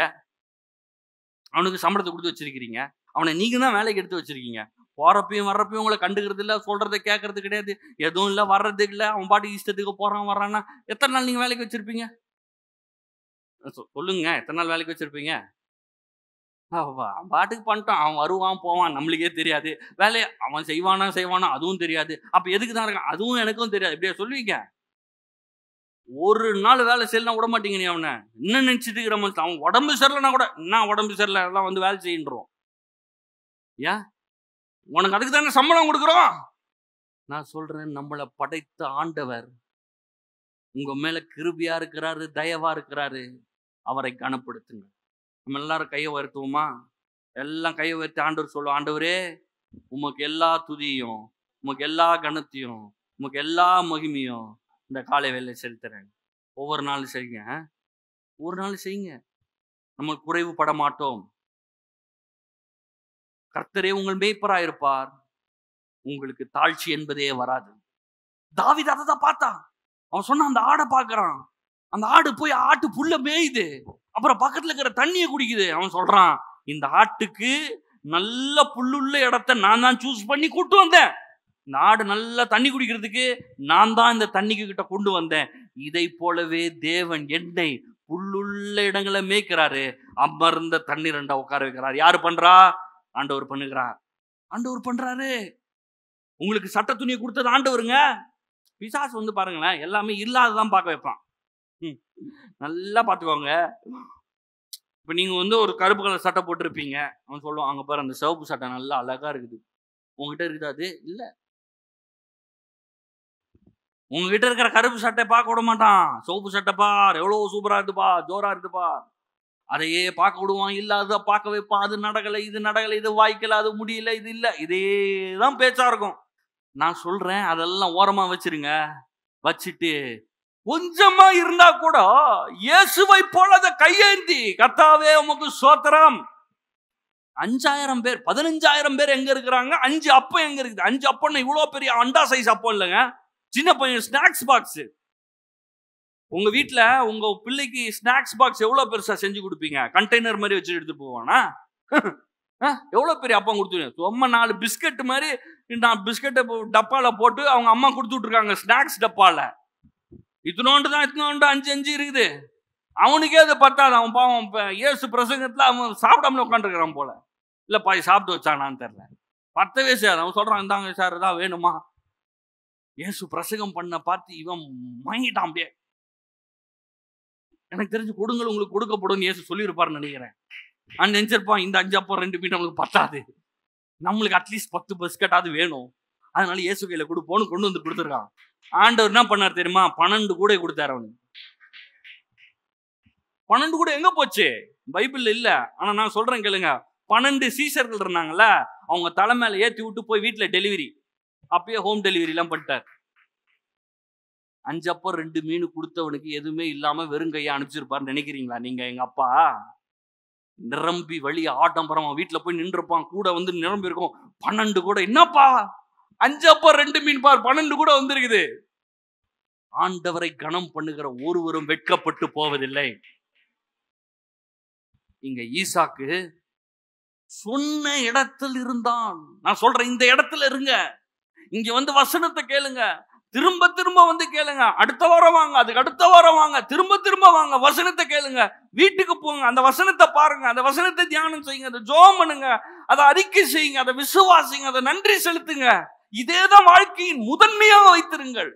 அவனுக்கு சம்பளத்தை கொடுத்து வச்சிருக்கிறீங்க, அவனை நீங்க தான் வேலைக்கு எடுத்து வச்சிருக்கீங்க. போறப்பையும் வர்றப்பையும் உங்களை கண்டுக்கிறது இல்லை, சொல்றதை கேட்கறது கிடையாது, எதுவும் இல்லை, வர்றது இல்லை, அவன் பாட்டு இஷ்டத்துக்கு போறான் வர்றான்னா எத்தனை நாள் நீங்க வேலைக்கு வச்சிருப்பீங்க? சொல்லுங்க, எத்தனை நாள் வேலைக்கு வச்சிருப்பீங்க? அவன் பாட்டுக்கு பண்ணிட்டான், அவன் வருவான் போவான், நம்மளுக்கே தெரியாது. வேலையை அவன் செய்வானா அதுவும் தெரியாது. அப்ப எதுக்கு தான் இருக்கான் அதுவும் எனக்கும் தெரியாது. இப்படியா சொல்லுவீங்க? ஒரு நாள் வேலை செய்யலாம் விட மாட்டீங்க. நீ அவனை என்ன நினைச்சிட்டு இருக்கிற மாதிரி, அவன் உடம்பு சரியில்லைன்னா கூட என்ன உடம்பு சரியில்லை எல்லாம் வேலை செய்யன்றோம். ஏன்? உனக்கு அதுக்கு தானே சம்பளம் கொடுக்குறோம். நான் சொல்றேன், நம்மளை படைத்த ஆண்டவர் உங்க மேல கிருபியா இருக்கிறாரு, தயவா இருக்கிறாரு. அவரை கனப்படுத்துங்க. நம்ம எல்லாரும் கையை உயர்த்துவோமா? எல்லாம் கையை உயர்த்தி ஆண்டவர் சொல்லுவோம், ஆண்டவரே உமக்கு எல்லா துதியும், உமக்கு எல்லா கனத்தையும், உமக்கு எல்லா மகிமையும் இந்த காலை வேலை செலுத்துறேன். ஒவ்வொரு நாளும் செய்யுங்க, ஒரு நாள் செய்யுங்க. நம்ம குறைவுபட மாட்டோம். கர்த்தரே உங்கள் மேய்ப்பராயிருப்பார், உங்களுக்கு தாழ்ச்சி என்பதே வராது. தாவீது அதை தான் பார்த்தான். அவன் சொன்னான், அந்த ஆடை பார்க்கறான், அந்த ஆடு போய் ஆட்டு புல்ல மேயுது, அப்புறம் பக்கத்துல இருக்கிற தண்ணியை குடிக்குது. அவன் சொல்றான், இந்த ஆட்டுக்கு நல்ல புல்லுள்ள இடத்த நான் தான் சூஸ் பண்ணி கூட்டு வந்தேன். நாடு நல்லா தண்ணி குடிக்கிறதுக்கு நான் தான் இந்த தண்ணிக்கு கிட்ட கொண்டு வந்தேன். இதை போலவே தேவன் என்னை புல்லுள்ள இடங்களை மேய்க்கிறாரு, அமர்ந்த தண்ணீர் ரெண்டா உட்கார வைக்கிறார். யாரு பண்றா? ஆண்டவர் பண்ணுகிறார். ஆண்டவர் பண்றாரு. உங்களுக்கு சட்ட துணியை கொடுத்தது ஆண்டவருங்க. பிசாசு வந்து பாருங்களேன், எல்லாமே இல்லாததான் பார்க்க வைப்பான். நல்லா பார்த்துக்கோங்க. இப்போ நீங்க வந்து ஒரு கருப்பு கலர் சட்டை போட்டிருப்பீங்க, அவன் சொல்லுவான், அங்க பாரு அந்த சிவப்பு சட்டை நல்லா அழகா இருக்குது, உங்ககிட்ட இருக்குது. அது இல்ல, உங்ககிட்ட இருக்கிற கருப்பு சட்டை பார்க்க விட மாட்டான். சிவப்பு சட்டை பார், எவ்வளவு சூப்பரா இருக்குப்பா, ஜோரா இருக்குப்பா, அதையே பார்க்க விடுவான். இல்லாத பார்க்க வைப்பான். அது நடக்கலை, இது நடக்கலை, இது வாய்க்கல, அது முடியல, இது இல்லை, இதே தான் பேச்சா இருக்கும். நான் சொல்றேன், அதெல்லாம் ஓரமா வச்சிருங்க. வச்சுட்டு கொஞ்சமா இருந்தா கூட இயேசுவை போல அதை கையேந்தி, கர்த்தாவே உமக்கு ஸ்தோத்திரம். 5000 பேர் 15000 பேர் எங்க இருக்கிறாங்க? 5 அப்பம் எங்க இருக்குது? 5 அப்பம் இவ்வளவு பெரிய அண்டா சைஸ் அப்பம் இல்லைங்க, சின்ன பையன் ஸ்நாக்ஸ் பாக்ஸ். உங்க வீட்டுல உங்க பிள்ளைக்கு ஸ்நாக்ஸ் பாக்ஸ் எவ்வளவு பெருசா செஞ்சு கொடுப்பீங்க? கண்டெய்னர் மாதிரி வச்சு எடுத்து போவானா? எவ்வளவு பெரிய அப்பம் கொடுத்துருங்க. சும்மா 4 பிஸ்கட் மாதிரி நான் பிஸ்கட்டை டப்பால போட்டு அவங்க அம்மா கொடுத்து விட்டுருக்காங்க. ஸ்நாக்ஸ் டப்பால இத்தனோண்டு தான், இத்தனோண்டு 5 இருக்குது. அவனுக்கே அது பத்தாது. அவன் பாவம் இயேசு பிரசங்கத்துல அவன் சாப்பிடாம உட்காந்துருக்கிறான் போல. இல்லப்பா சாப்பிட்டு வச்சானான்னு தெரியல, பத்தவே சார். அவன் சொல்றான், இந்தாங்க சார் தான் வேணுமா? இயேசு பிரசங்கம் பண்ண பார்த்து இவன் வாங்கிட்டான். அப்படியே எனக்கு தெரிஞ்சு கொடுங்கள் உங்களுக்கு கொடுக்கப்படும் இயேசு சொல்லியிருப்பாருன்னு நினைக்கிறேன். நான் நினைச்சிருப்பான், இந்த 5 அப்பம் 2 மீன் நம்மளுக்கு பத்தாது, நம்மளுக்கு அட்லீஸ்ட் 10 பிஸ்கட்டாவது வேணும், அதனால இயேசு கையில கொடுப்போன்னு கொண்டு வந்து கொடுத்துருக்கான். ஆண்டவர் என்ன பண்ணார் தெரியுமா? 12 கூட கொடுத்தாரு அவனுக்கு. 12 கூட எங்க போச்சு? பைபிள்ல இல்ல. ஆனா நான் சொல்றேன் கேளுங்க, 12 சீசர்கள் இருந்தாங்கல்ல, அவங்க தலை மேல ஏத்தி விட்டு போய் வீட்டுல டெலிவரி, அப்பயே ஹோம் டெலிவரி எல்லாம் பண்ணிட்டார். 5 அப்பம் 2 மீன் கொடுத்தவனுக்கு எதுவுமே இல்லாம வெறும் கையா அனுப்பிச்சிருப்பாருன்னு நினைக்கிறீங்களா நீங்க? எங்க அப்பா நிரம்பி வழி ஆடம்பரமா வீட்டுல போய் நின்றுப்பான், கூட வந்து நிரம்பி இருக்கும். 12 கூட என்னப்பா 5 அப்பம் 2 மீன் பார், 12 கூட வந்திருக்குது. ஆண்டவரை கனம் பண்ணுகிற ஒருவரும் வெட்கப்பட்டு போவதில்லை. இங்க ஈசாக்கு சொன்ன இடத்தில் இருந்தான். நான் சொல்றேன், இந்த இடத்துல இருங்க, இங்க வந்து வசனத்தை கேளுங்க, திரும்ப திரும்ப வந்து கேளுங்க. அடுத்த வாரம் வாங்க, அதுக்கு அடுத்த வாரம் வாங்க, திரும்ப திரும்ப வாங்க, வசனத்தை கேளுங்க. வீட்டுக்கு போங்க, அந்த வசனத்தை பாருங்க, அந்த வசனத்தை தியானம் செய்யுங்க, அதை ஜெபம் பண்ணுங்க, அதை அறிக்கை செய்யுங்க, அதை விசுவாசிங்க, அதை நன்றி செலுத்துங்க. இதேதான் வாழ்க்கையின் முதன்மையாக வைத்திருங்கள்.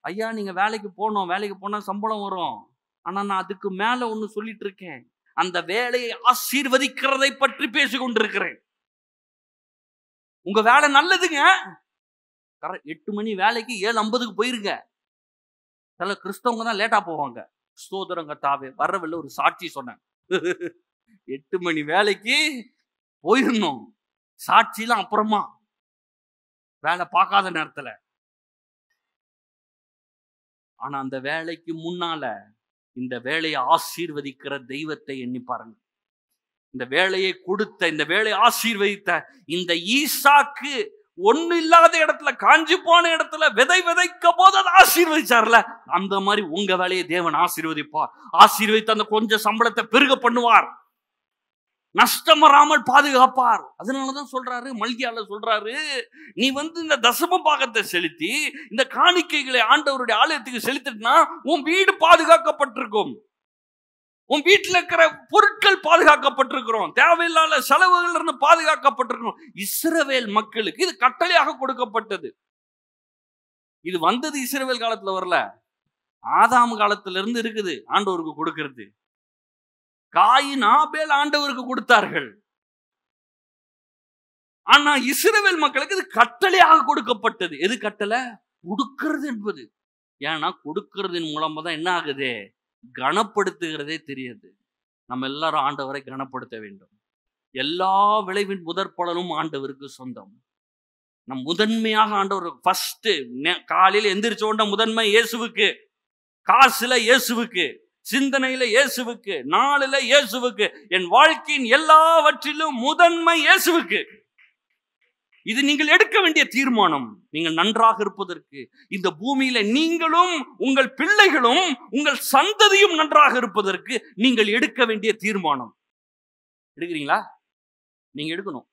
ஐயா நீங்க வேலைக்கு போனோம், வேலைக்கு போனா சம்பளம் வரும், ஆனா நான் அதுக்கு மேல ஒண்ணு சொல்லிட்டு இருக்கேன், அந்த வேலையை ஆசீர்வதிக்கிறதை பற்றி பேசிக் கொண்டிருக்கிறேன். உங்க வேலை நல்லதுங்க, 8 மணி வேலைக்கு 7:50 போயிருங்க. சில கிறிஸ்தவங்க தான் லேட்டா போவாங்க. ஸ்தோத்திரம் கர்த்தாவே. வரவில்லை, ஒரு சாட்சி சொன்னேன். 8 மணி வேலைக்கு போயிடணும், சாட்சிலாம் அப்புறமா, வேலை பார்க்காத நேரத்துல. ஆனா அந்த வேலைக்கு முன்னால இந்த வேலையை ஆசீர்வதிக்கிற தெய்வத்தை எண்ணி பாருங்க. இந்த வேலையை கொடுத்த, இந்த வேலையை ஆசீர்வதித்த இந்த ஈசாக்கு ஒண்ணு இல்லாத இடத்துல, காஞ்சி போன இடத்துல விதை விதைக்க போது அதை ஆசீர்வதிச்சார்ல, அந்த மாதிரி உங்க வேலையை தேவன் ஆசீர்வதிப்பார். ஆசீர்வதித்து அந்த கொஞ்சம் சம்பளத்தை பெருக பண்ணுவார், நஷ்டம் வராமல் பாதுகாப்பார். அதனாலதான் சொல்றாரு, மல்கியால சொல்றாரு, நீ வந்து இந்த தசம பாகத்தை செலுத்தி இந்த காணிக்கைகளை ஆண்டவருடைய ஆலயத்துக்கு செலுத்தினா உன் வீடு பாதுகாக்கப்பட்டிருக்கும், உன் வீட்டில் இருக்கிற பொருட்கள் பாதுகாக்கப்பட்டிருக்கிறோம், தேவையில்லாத செலவுகள் இருந்து பாதுகாக்கப்பட்டிருக்கிறோம். இஸ்ரவேல் மக்களுக்கு இது கட்டளையாக கொடுக்கப்பட்டது. இது வந்தது இஸ்ரவேல் காலத்துல வரல, ஆதாம் காலத்துல இருந்து இருக்குது ஆண்டவருக்கு கொடுக்கிறது. காயின் ஆபேல் ஆண்டவருக்கு கொடுத்தார்கள். ஆனா இஸ்ரவேல் மக்களுக்கு இது கட்டளையாக கொடுக்கப்பட்டது. எது கட்டளை? கொடுக்கிறது என்பது. ஏன்னா கொடுக்கிறதின் மூலமா தான் என்ன ஆகுது? கனப்படுத்துகிறதே தெரியுது. நம்ம எல்லாரும் ஆண்டவரை கனப்படுத்த வேண்டும். எல்லா விளைவின் முதற் பலனும் ஆண்டவருக்கு சொந்தம். நம் முதன்மையாக ஆண்டவர் ஃபர்ஸ்ட், காலையில் எந்திரிச்ச உடனே முதன்மை இயேசுவுக்கு, காசுல இயேசுவுக்கு, சிந்தனையில இயேசுவுக்கு, நாளில இயேசுவுக்கு, என் வாழ்க்கையின் எல்லாவற்றிலும் முதன்மை இயேசுவுக்கு. இது நீங்கள் எடுக்க வேண்டிய தீர்மானம். நீங்கள் நன்றாக இருப்பதற்கு, இந்த பூமியில நீங்களும் உங்கள் பிள்ளைகளும் உங்கள் சந்ததியும் நன்றாக இருப்பதற்கு நீங்கள் எடுக்க வேண்டிய தீர்மானம். எடுக்கிறீங்களா? நீங்க எடுக்கணும்.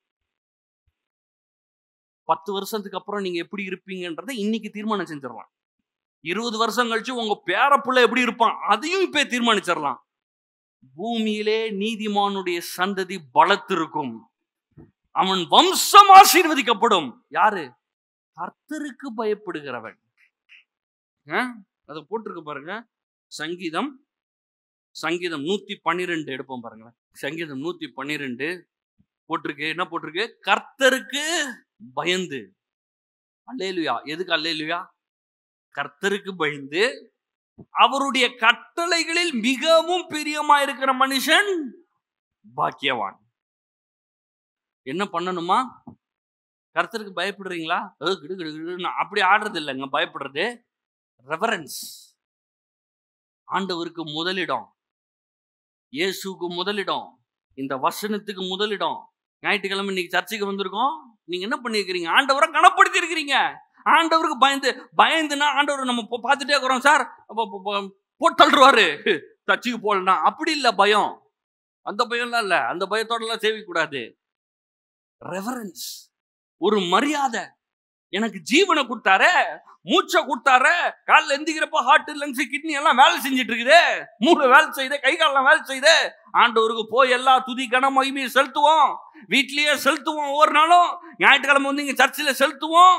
10 வருஷத்துக்கு அப்புறம் நீங்க எப்படி இருப்பீங்கன்றதை இன்னைக்கு தீர்மானம் செஞ்சிடலாம். 20 வருஷம் கழிச்சு உங்க பேரப்புள்ள எப்படி இருப்பான் அதையும் இப்ப தீர்மானிச்சிடலாம். பூமியிலே நீதிமானுடைய சந்ததி பலத்திருக்கும், அவன் வம்சம் ஆசீர்வதிக்கப்படும். யாரு? கர்த்தருக்கு பயப்படுகிறவன். அதை போட்டிருக்கு பாருங்க. சங்கீதம் 112 எடுப்போம் பாருங்க. சங்கீதம் 112 போட்டிருக்கு. என்ன போட்டிருக்கு? கர்த்தருக்கு பயந்து. அல்லேலூயா. எதுக்கு அல்லேலூயா? கர்த்தருக்கு பயந்து அவருடைய கட்டளைகளில் மிகவும் பிரியமாயிருக்கிற மனுஷன் பாக்கியவான். என்ன பண்ணணுமா? கர்த்தருக்கு பயப்படுறீங்களா? அப்படி ஆடுறது இல்லைங்க. பயப்படுறது ரெவரன்ஸ். ஆண்டவருக்கு முதலிடம், இயேசுக்கு முதலிடம், இந்த வசனத்துக்கு முதலிடம். ஞாயிற்றுக்கிழமை இன்னைக்கு சர்ச்சைக்கு வந்திருக்கோம். நீங்க என்ன பண்ணிருக்கிறீங்க? ஆண்டவரை கனப்படுத்தி இருக்கிறீங்க. ஆண்டவருக்கு பயந்துனா ஆண்டவர் நம்ம பார்த்துட்டே இருக்கிறோம். சார் போட்டுருவாரு சர்ச்சைக்கு போலனா. அப்படி இல்ல பயம். அந்த பயம்லாம் இல்ல. அந்த பயத்தோட எல்லாம் சேவிக்க கூடாது. ரெவரன்ஸ், ஒரு மரியாதை. எனக்கு ஜீவனை கொடுத்தாரு, மூச்சை கொடுத்தாரு. காலில் எந்திக்கிறப்ப ஹார்ட், லங்ஸ், கிட்னி எல்லாம் வேலை செஞ்சுட்டு இருக்குது. மூளை வேலை செய்யுது, கை காலெல்லாம் வேலை செய்யுது. ஆண்டவருக்கு போய் எல்லா துதி கன மகிமையை செலுத்துவோம். வீட்லயே செலுத்துவோம். ஒவ்வொரு நாளும் ஞாயிற்றுக்கிழமை வந்து இங்க சர்ச்சில் செலுத்துவோம்.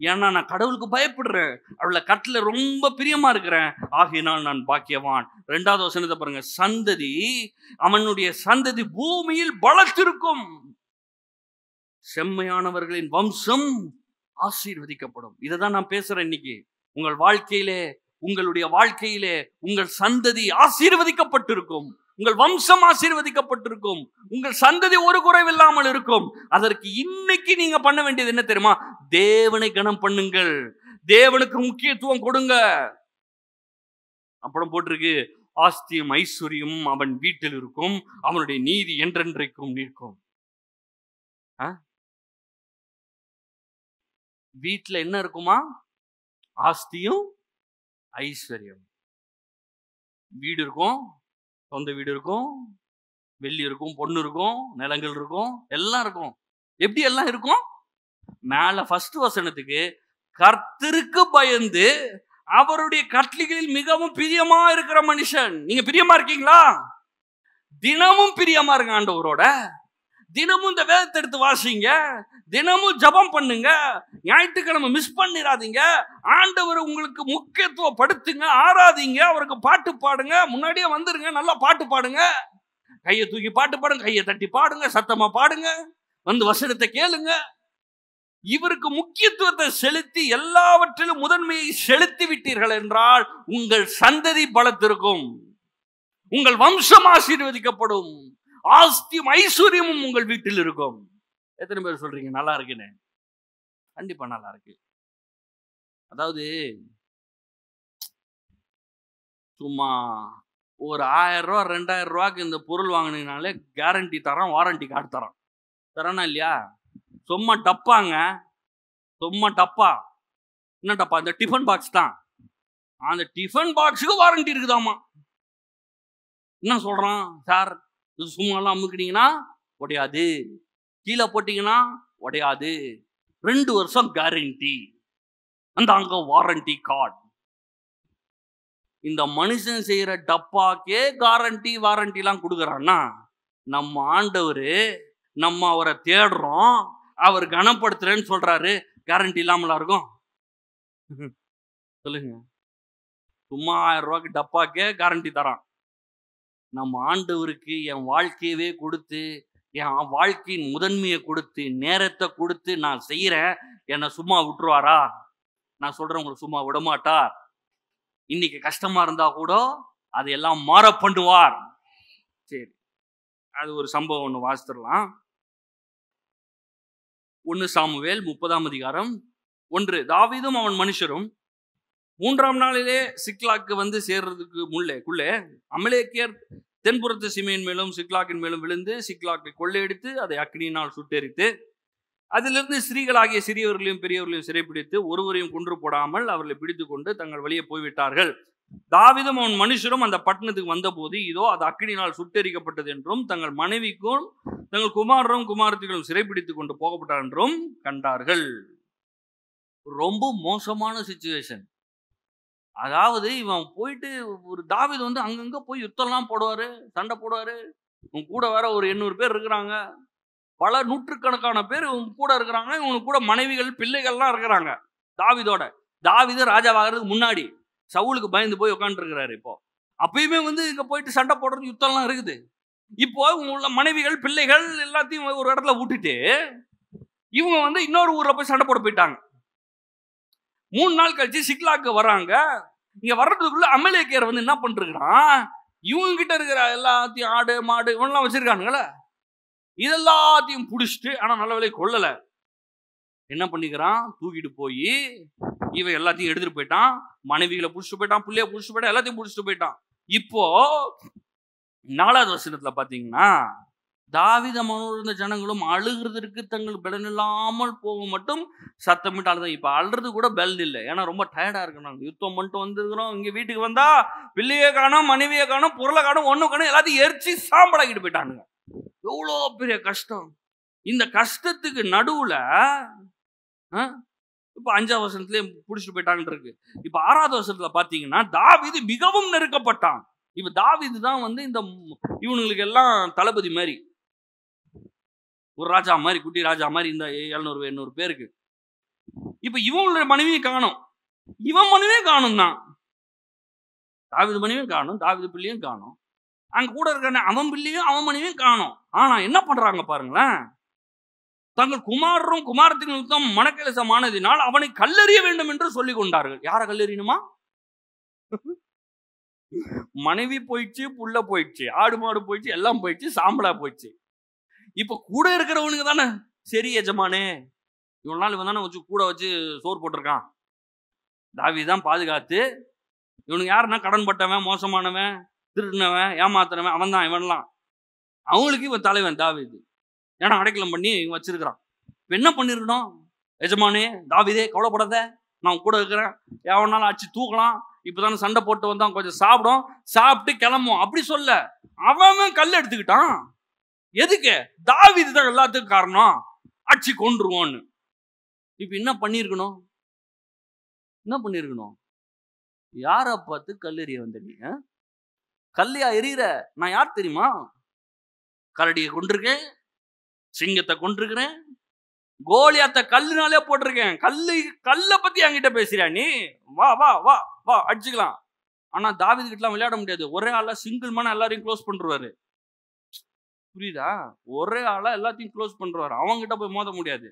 ஏன்னா நான் கடவுளுக்கு பயப்படுறேன், அவளை கட்டில ரொம்ப பிரியமா இருக்கிறேன், ஆகையினால் நான் பாக்கியவான். 2வது வசனத்தை பாருங்க. சந்ததி, அவனுடைய சந்ததி பூமியில் பலத்திருக்கும், செம்மையானவர்களின் வம்சம் ஆசீர்வதிக்கப்படும். இதைதான் நான் பேசுறேன் இன்னைக்கு. உங்கள் வாழ்க்கையிலே, உங்களுடைய வாழ்க்கையிலே உங்கள் சந்ததி ஆசீர்வதிக்கப்பட்டிருக்கும், உங்கள் வம்சம் ஆசீர்வதிக்கப்பட்டிருக்கும், உங்கள் சந்ததி ஒரு குறைவில்லாமல் இருக்கும். அதற்கு இன்னைக்கு நீங்க பண்ண வேண்டியது என்ன தெரியுமா? தேவனை கனம் பண்ணுங்கள், தேவனுக்கு முக்கியத்துவம் கொடுங்க. அப்புறம் போட்டிருக்கு, ஆஸ்தியும் ஐஸ்வர்யமும் அவன் வீட்டில் இருக்கும், அவனுடைய நீதி என்றென்றைக்கும் நிற்கும். வீட்டுல என்ன இருக்குமா? ஆஸ்தியும் ஐஸ்வர்யம். வீடு இருக்கும், சொந்த வீடு இருக்கும், வெள்ளி இருக்கும், பொண்ணு இருக்கும், நிலங்கள் இருக்கும், எல்லாம் இருக்கும். எப்படி எல்லாம் இருக்கும்? மேல ஃபர்ஸ்ட் வசனத்துக்கு கர்த்தருக்கு பயந்து அவருடைய கட்டளைகளில் மிகவும் பிரியமா இருக்கிற மனுஷன். நீங்க பிரியமா இருக்கீங்களா? தினமும் பிரியமா இருங்க ஆண்டவரோட. தினமும் இந்த வேதத்தை எடுத்து வாசிங்க, தினமும் ஜபம் பண்ணுங்க, ஞாயிற்றுக்கிழமை மிஸ் பண்ணிடாதீங்க. ஆண்டவர் உங்களுக்கு முக்கியத்துவப்படுத்துங்க, ஆராதிங்க, அவருக்கு பாட்டு பாடுங்க. முன்னாடியே வந்துருங்க, நல்லா பாட்டு பாடுங்க, கையை தூக்கி பாட்டு பாடுங்க, கையை தட்டி பாடுங்க, சத்தமா பாடுங்க, வந்து வசனத்தை கேளுங்க. இவருக்கு முக்கியத்துவத்தை செலுத்தி எல்லாவற்றிலும் முதன்மையை செலுத்தி விட்டீர்கள் என்றால் உங்கள் சந்ததி பலத்திருக்கும், உங்கள் வம்சம் ஆசீர்வதிக்கப்படும், ஆஸ்தியும் ஐஸ்வர்யமும் உங்கள் வீட்டில் இருக்கும். எத்தனை பேர் சொல்றீங்க நல்லா இருக்குன்னு? கண்டிப்பா நல்லா இருக்கு. அதாவது சும்மா ஒரு 1000 ரூபா 2000 ரூபாய்க்கு இந்த பொருள் வாங்கினீங்கனாலே கேரண்டி தரான், வாரண்டி கார்டு தரான். தரானா இல்லையா? சும்மா டப்பாங்க, சும்மா டப்பா. என்ன டப்பா? இந்த டிஃபன் பாக்ஸ் தான். அந்த டிஃபன் பாக்ஸுக்கு வாரண்டி இருக்குதாமா. என்ன சொல்றான்? சார் இது சும்மாலாம் அமுக்கிட்டீங்கன்னா உடையாது, கீழே போட்டீங்கன்னா உடையாது, 2 வருஷம் கேரண்டி, அந்த அங்க வாரண்டி கார்டு. இந்த மனுஷன் செய்யற டப்பாக்கே கேரண்டி வாரண்டிலாம் கொடுக்குறான்னா, நம்ம ஆண்டவரு, நம்ம அவரை தேடுறோம், அவர் கனப்படுத்துறேன்னு சொல்றாரு, கேரண்டி இல்லாமலா இருக்கும்? சொல்லுங்க. சும்மா 1000 ரூபாய்க்கு டப்பாக்கே கேரண்டி தரான். நம்ம ஆண்டவருக்கு என் வாழ்க்கையவே கொடுத்து, என் வாழ்க்கையின் முதன்மையை கொடுத்து, நேரத்தை கொடுத்து நான் செய்யறேன், என்னை சும்மா விட்டுருவாரா? நான் சொல்றேன், உங்களுக்கு சும்மா விடமாட்டார். இன்னைக்கு கஷ்டமா இருந்தா கூட அதையெல்லாம் மாற பண்ணுவார். சரி, அது ஒரு சம்பவம் ஒன்று வாசித்துடலாம். 1 சாமுவேல் 30ஆம் அதிகாரம் 1. தாவீதும் அவன் மனுஷரும் 3ஆம் நாளிலே சிக்லாக்கு வந்து சேர்றதுக்கு முள்ளே அமலேக்கியர் தென்புறத்து சிமையின் மேலும் சிக்லாக்கின் மேலும் விழுந்து சிக்லாக்கை கொள்ளையடித்து அதை அக்னியினால் சுட்டெரித்து அதிலிருந்து ஸ்திரீகளாகிய சிறியவர்களையும் பெரியவர்களையும் சிறைப்பிடித்து ஒருவரையும் கொன்று போடாமல் அவர்களை பிடித்து கொண்டு தங்கள் வழியே போய்விட்டார்கள். தாவீதும் அவன் மனுஷரும் அந்த பட்டணத்துக்கு வந்தபோது இதோ அது அக்கினியினால் சுட்டெரிக்கப்பட்டது என்றும் தங்கள் மனைவிக்கும் தங்கள் குமாரரும் குமாரத்திகளும் சிறைப்பிடித்துக் கொண்டு போகப்பட்டார் என்றும் கண்டார்கள். ரொம்ப மோசமான சிச்சுவேஷன். அதாவது இவன் போயிட்டு ஒரு தாவீது வந்து அங்கங்க போய் யுத்தம்லாம் போடுவாரு, சண்டை போடுவாரு. இவன் கூட வேற ஒரு 800 பேர் இருக்கிறாங்க. பல நூற்றுக்கணக்கான பேர் இவங்க கூட இருக்கிறாங்க. இவனுக்கு கூட மனைவிகள் பிள்ளைகள்லாம் இருக்கிறாங்க தாவீதோட. தாவீது ராஜாவாகிறதுக்கு முன்னாடி சவுலுக்கு பயந்து போய் உட்காந்துட்டு இருக்கிறாரு. இப்போ அப்பயுமே வந்து இங்க போயிட்டு சண்டை போடுறது யுத்தம்லாம் இருக்குது. இப்போ உள்ள மனைவிகள் பிள்ளைகள் எல்லாத்தையும் ஒரு இடத்துல விட்டுட்டு இவங்க வந்து இன்னொரு ஊர்ல போய் சண்டை போட போயிட்டாங்க. 3 நாள் கழிச்சு சிக்லாக்கு வராங்க. இங்க வர்றதுக்குள்ள அமலேக்கியர் வந்து என்ன பண்ணிருக்கிறான், இவங்க கிட்ட இருக்கிற எல்லாத்தையும் ஆடு மாடு இவனெல்லாம் வச்சிருக்கானுங்களே இதெல்லாத்தையும் புடிச்சிட்டு, ஆனா நல்ல வேலை கொல்லல, என்ன பண்ணிக்கிறான், தூக்கிட்டு போய் இவன் எல்லாத்தையும் எடுத்துட்டு போயிட்டான். மனைவிகளை புடிச்சிட்டு போயிட்டான், பிள்ளைய புடிச்சிட்டு போயிட்டான், எல்லாத்தையும் புடிச்சிட்டு போயிட்டான். இப்போ 4வது வசனத்துல பாத்தீங்கன்னா, தாவீது மனோர்ந்த ஜனங்களும் அழுகிறதற்கு தங்கள் பலன் இல்லாமல் போக மட்டும் சத்தமிட்டால்தான். இப்ப அழுறது கூட பெல் இல்லை, ஏன்னா ரொம்ப டயர்டா இருக்கு. நாங்க யுத்தம் பண்ணிட்டு வந்துருக்கிறோம், இங்க வீட்டுக்கு வந்தா பிள்ளையே காணும், மனைவியை காணும், பொருளை காணும், ஒண்ணு காணும், எல்லாத்தையும் எரிச்சு சாம்பலாக்கிட்டு போயிட்டானுங்க. எவ்வளோ பெரிய கஷ்டம். இந்த கஷ்டத்துக்கு நடுவுல இப்ப 5வது வசனத்திலே புடிச்சிட்டு போயிட்டாங்கன்னு இருக்கு. இப்ப 6வது வசனத்துல பாத்தீங்கன்னா தாவீது மிகவும் நெருக்கப்பட்டான். இப்ப தாவீது தான் வந்து இந்த இவனுங்களுக்கு எல்லாம் தளபதி மாதிரி, ஒரு ராஜா மாதிரி, குட்டி ராஜா மாதிரி இந்த 700-800 பேருக்கு. இப்ப இவனுடைய மனைவியை காணும், இவன் மனைவியும் காணும் தான். தாவீது மனைவியும் காணும், தாவீது பிள்ளையும் காணும், அங்க கூட இருக்க அவன் பிள்ளையும் அவன் மனைவியும் காணும். ஆனா என்ன பண்றாங்க பாருங்களேன், தங்கள் குமாரரும் குமாரத்தின் மனக்கலசமானதினால் அவனை கல்லெறிய வேண்டும் என்று சொல்லிக் கொண்டார்கள். யாரை கல்லெறியணுமா? மனைவி போயிடுச்சு, புள்ள போயிடுச்சு, ஆடு மாடு போயிடுச்சு, எல்லாம் போயிடுச்சு, சாம்பலா போயிடுச்சு. இப்ப கூட இருக்கிறவனுக்கு தானே சரி எஜமானே, இவ்வளவு நாள் இவன் தானே வச்சு கூட வச்சு சோறு போட்டிருக்கான், தாவீது தான் பாதுகாத்து, இவனுக்கு யாருன்னா கடன் பட்டவன், மோசமானவன், திருடினவன், ஏமாத்தினவன், அவன் தான் இவன்லாம். அவங்களுக்கு இவன் தலைவன் தாவீது, ஏன்னா அடைக்கலம் பண்ணி இவன் வச்சிருக்கிறான். இப்ப என்ன பண்ணிருக்கணும், எஜமானே தாவீதே கவலைப்படாத, நான் கூட இருக்கிறேன், எவனாலும் அடிச்சு தூக்கலாம், இப்பதானே சண்டை போட்டு வந்தான், கொஞ்சம் சாப்பிடும், சாப்பிட்டு கிளம்பும் அப்படி சொல்ல. அவன் கல் எடுத்துக்கிட்டான். எதுக்கு? தாவீது தான் எல்லாத்துக்கும் காரணம், அடிச்சு கொன்றுவோன்னு. இப்ப என்ன பண்ணிருக்கணும், என்ன பண்ணிருக்கணும், யார பார்த்து கல்லெறிய வந்தீங்க? கல்லையா எறிகிற? நான் யார் தெரியுமா? கரடியை கொண்டிருக்கேன், சிங்கத்தை கொண்டிருக்கிறேன், கோலியாத்தை கல்லுனாலே போட்டிருக்கேன். கல்லை பத்தி என்கிட்ட பேசுறியா நீ? வா வா வா வா அடிச்சுக்கலாம். ஆனா தாவீது கிட்டலாம் விளையாட முடியாது. ஒரே ஆளா சிங்கிள் மேனா எல்லாரையும் க்ளோஸ் பண்றாரு. புரியுதா? ஒரே ஆளா எல்லாத்தையும் க்ளோஸ் பண்றாரு. அவங்க கிட்ட போய் மோத முடியாது.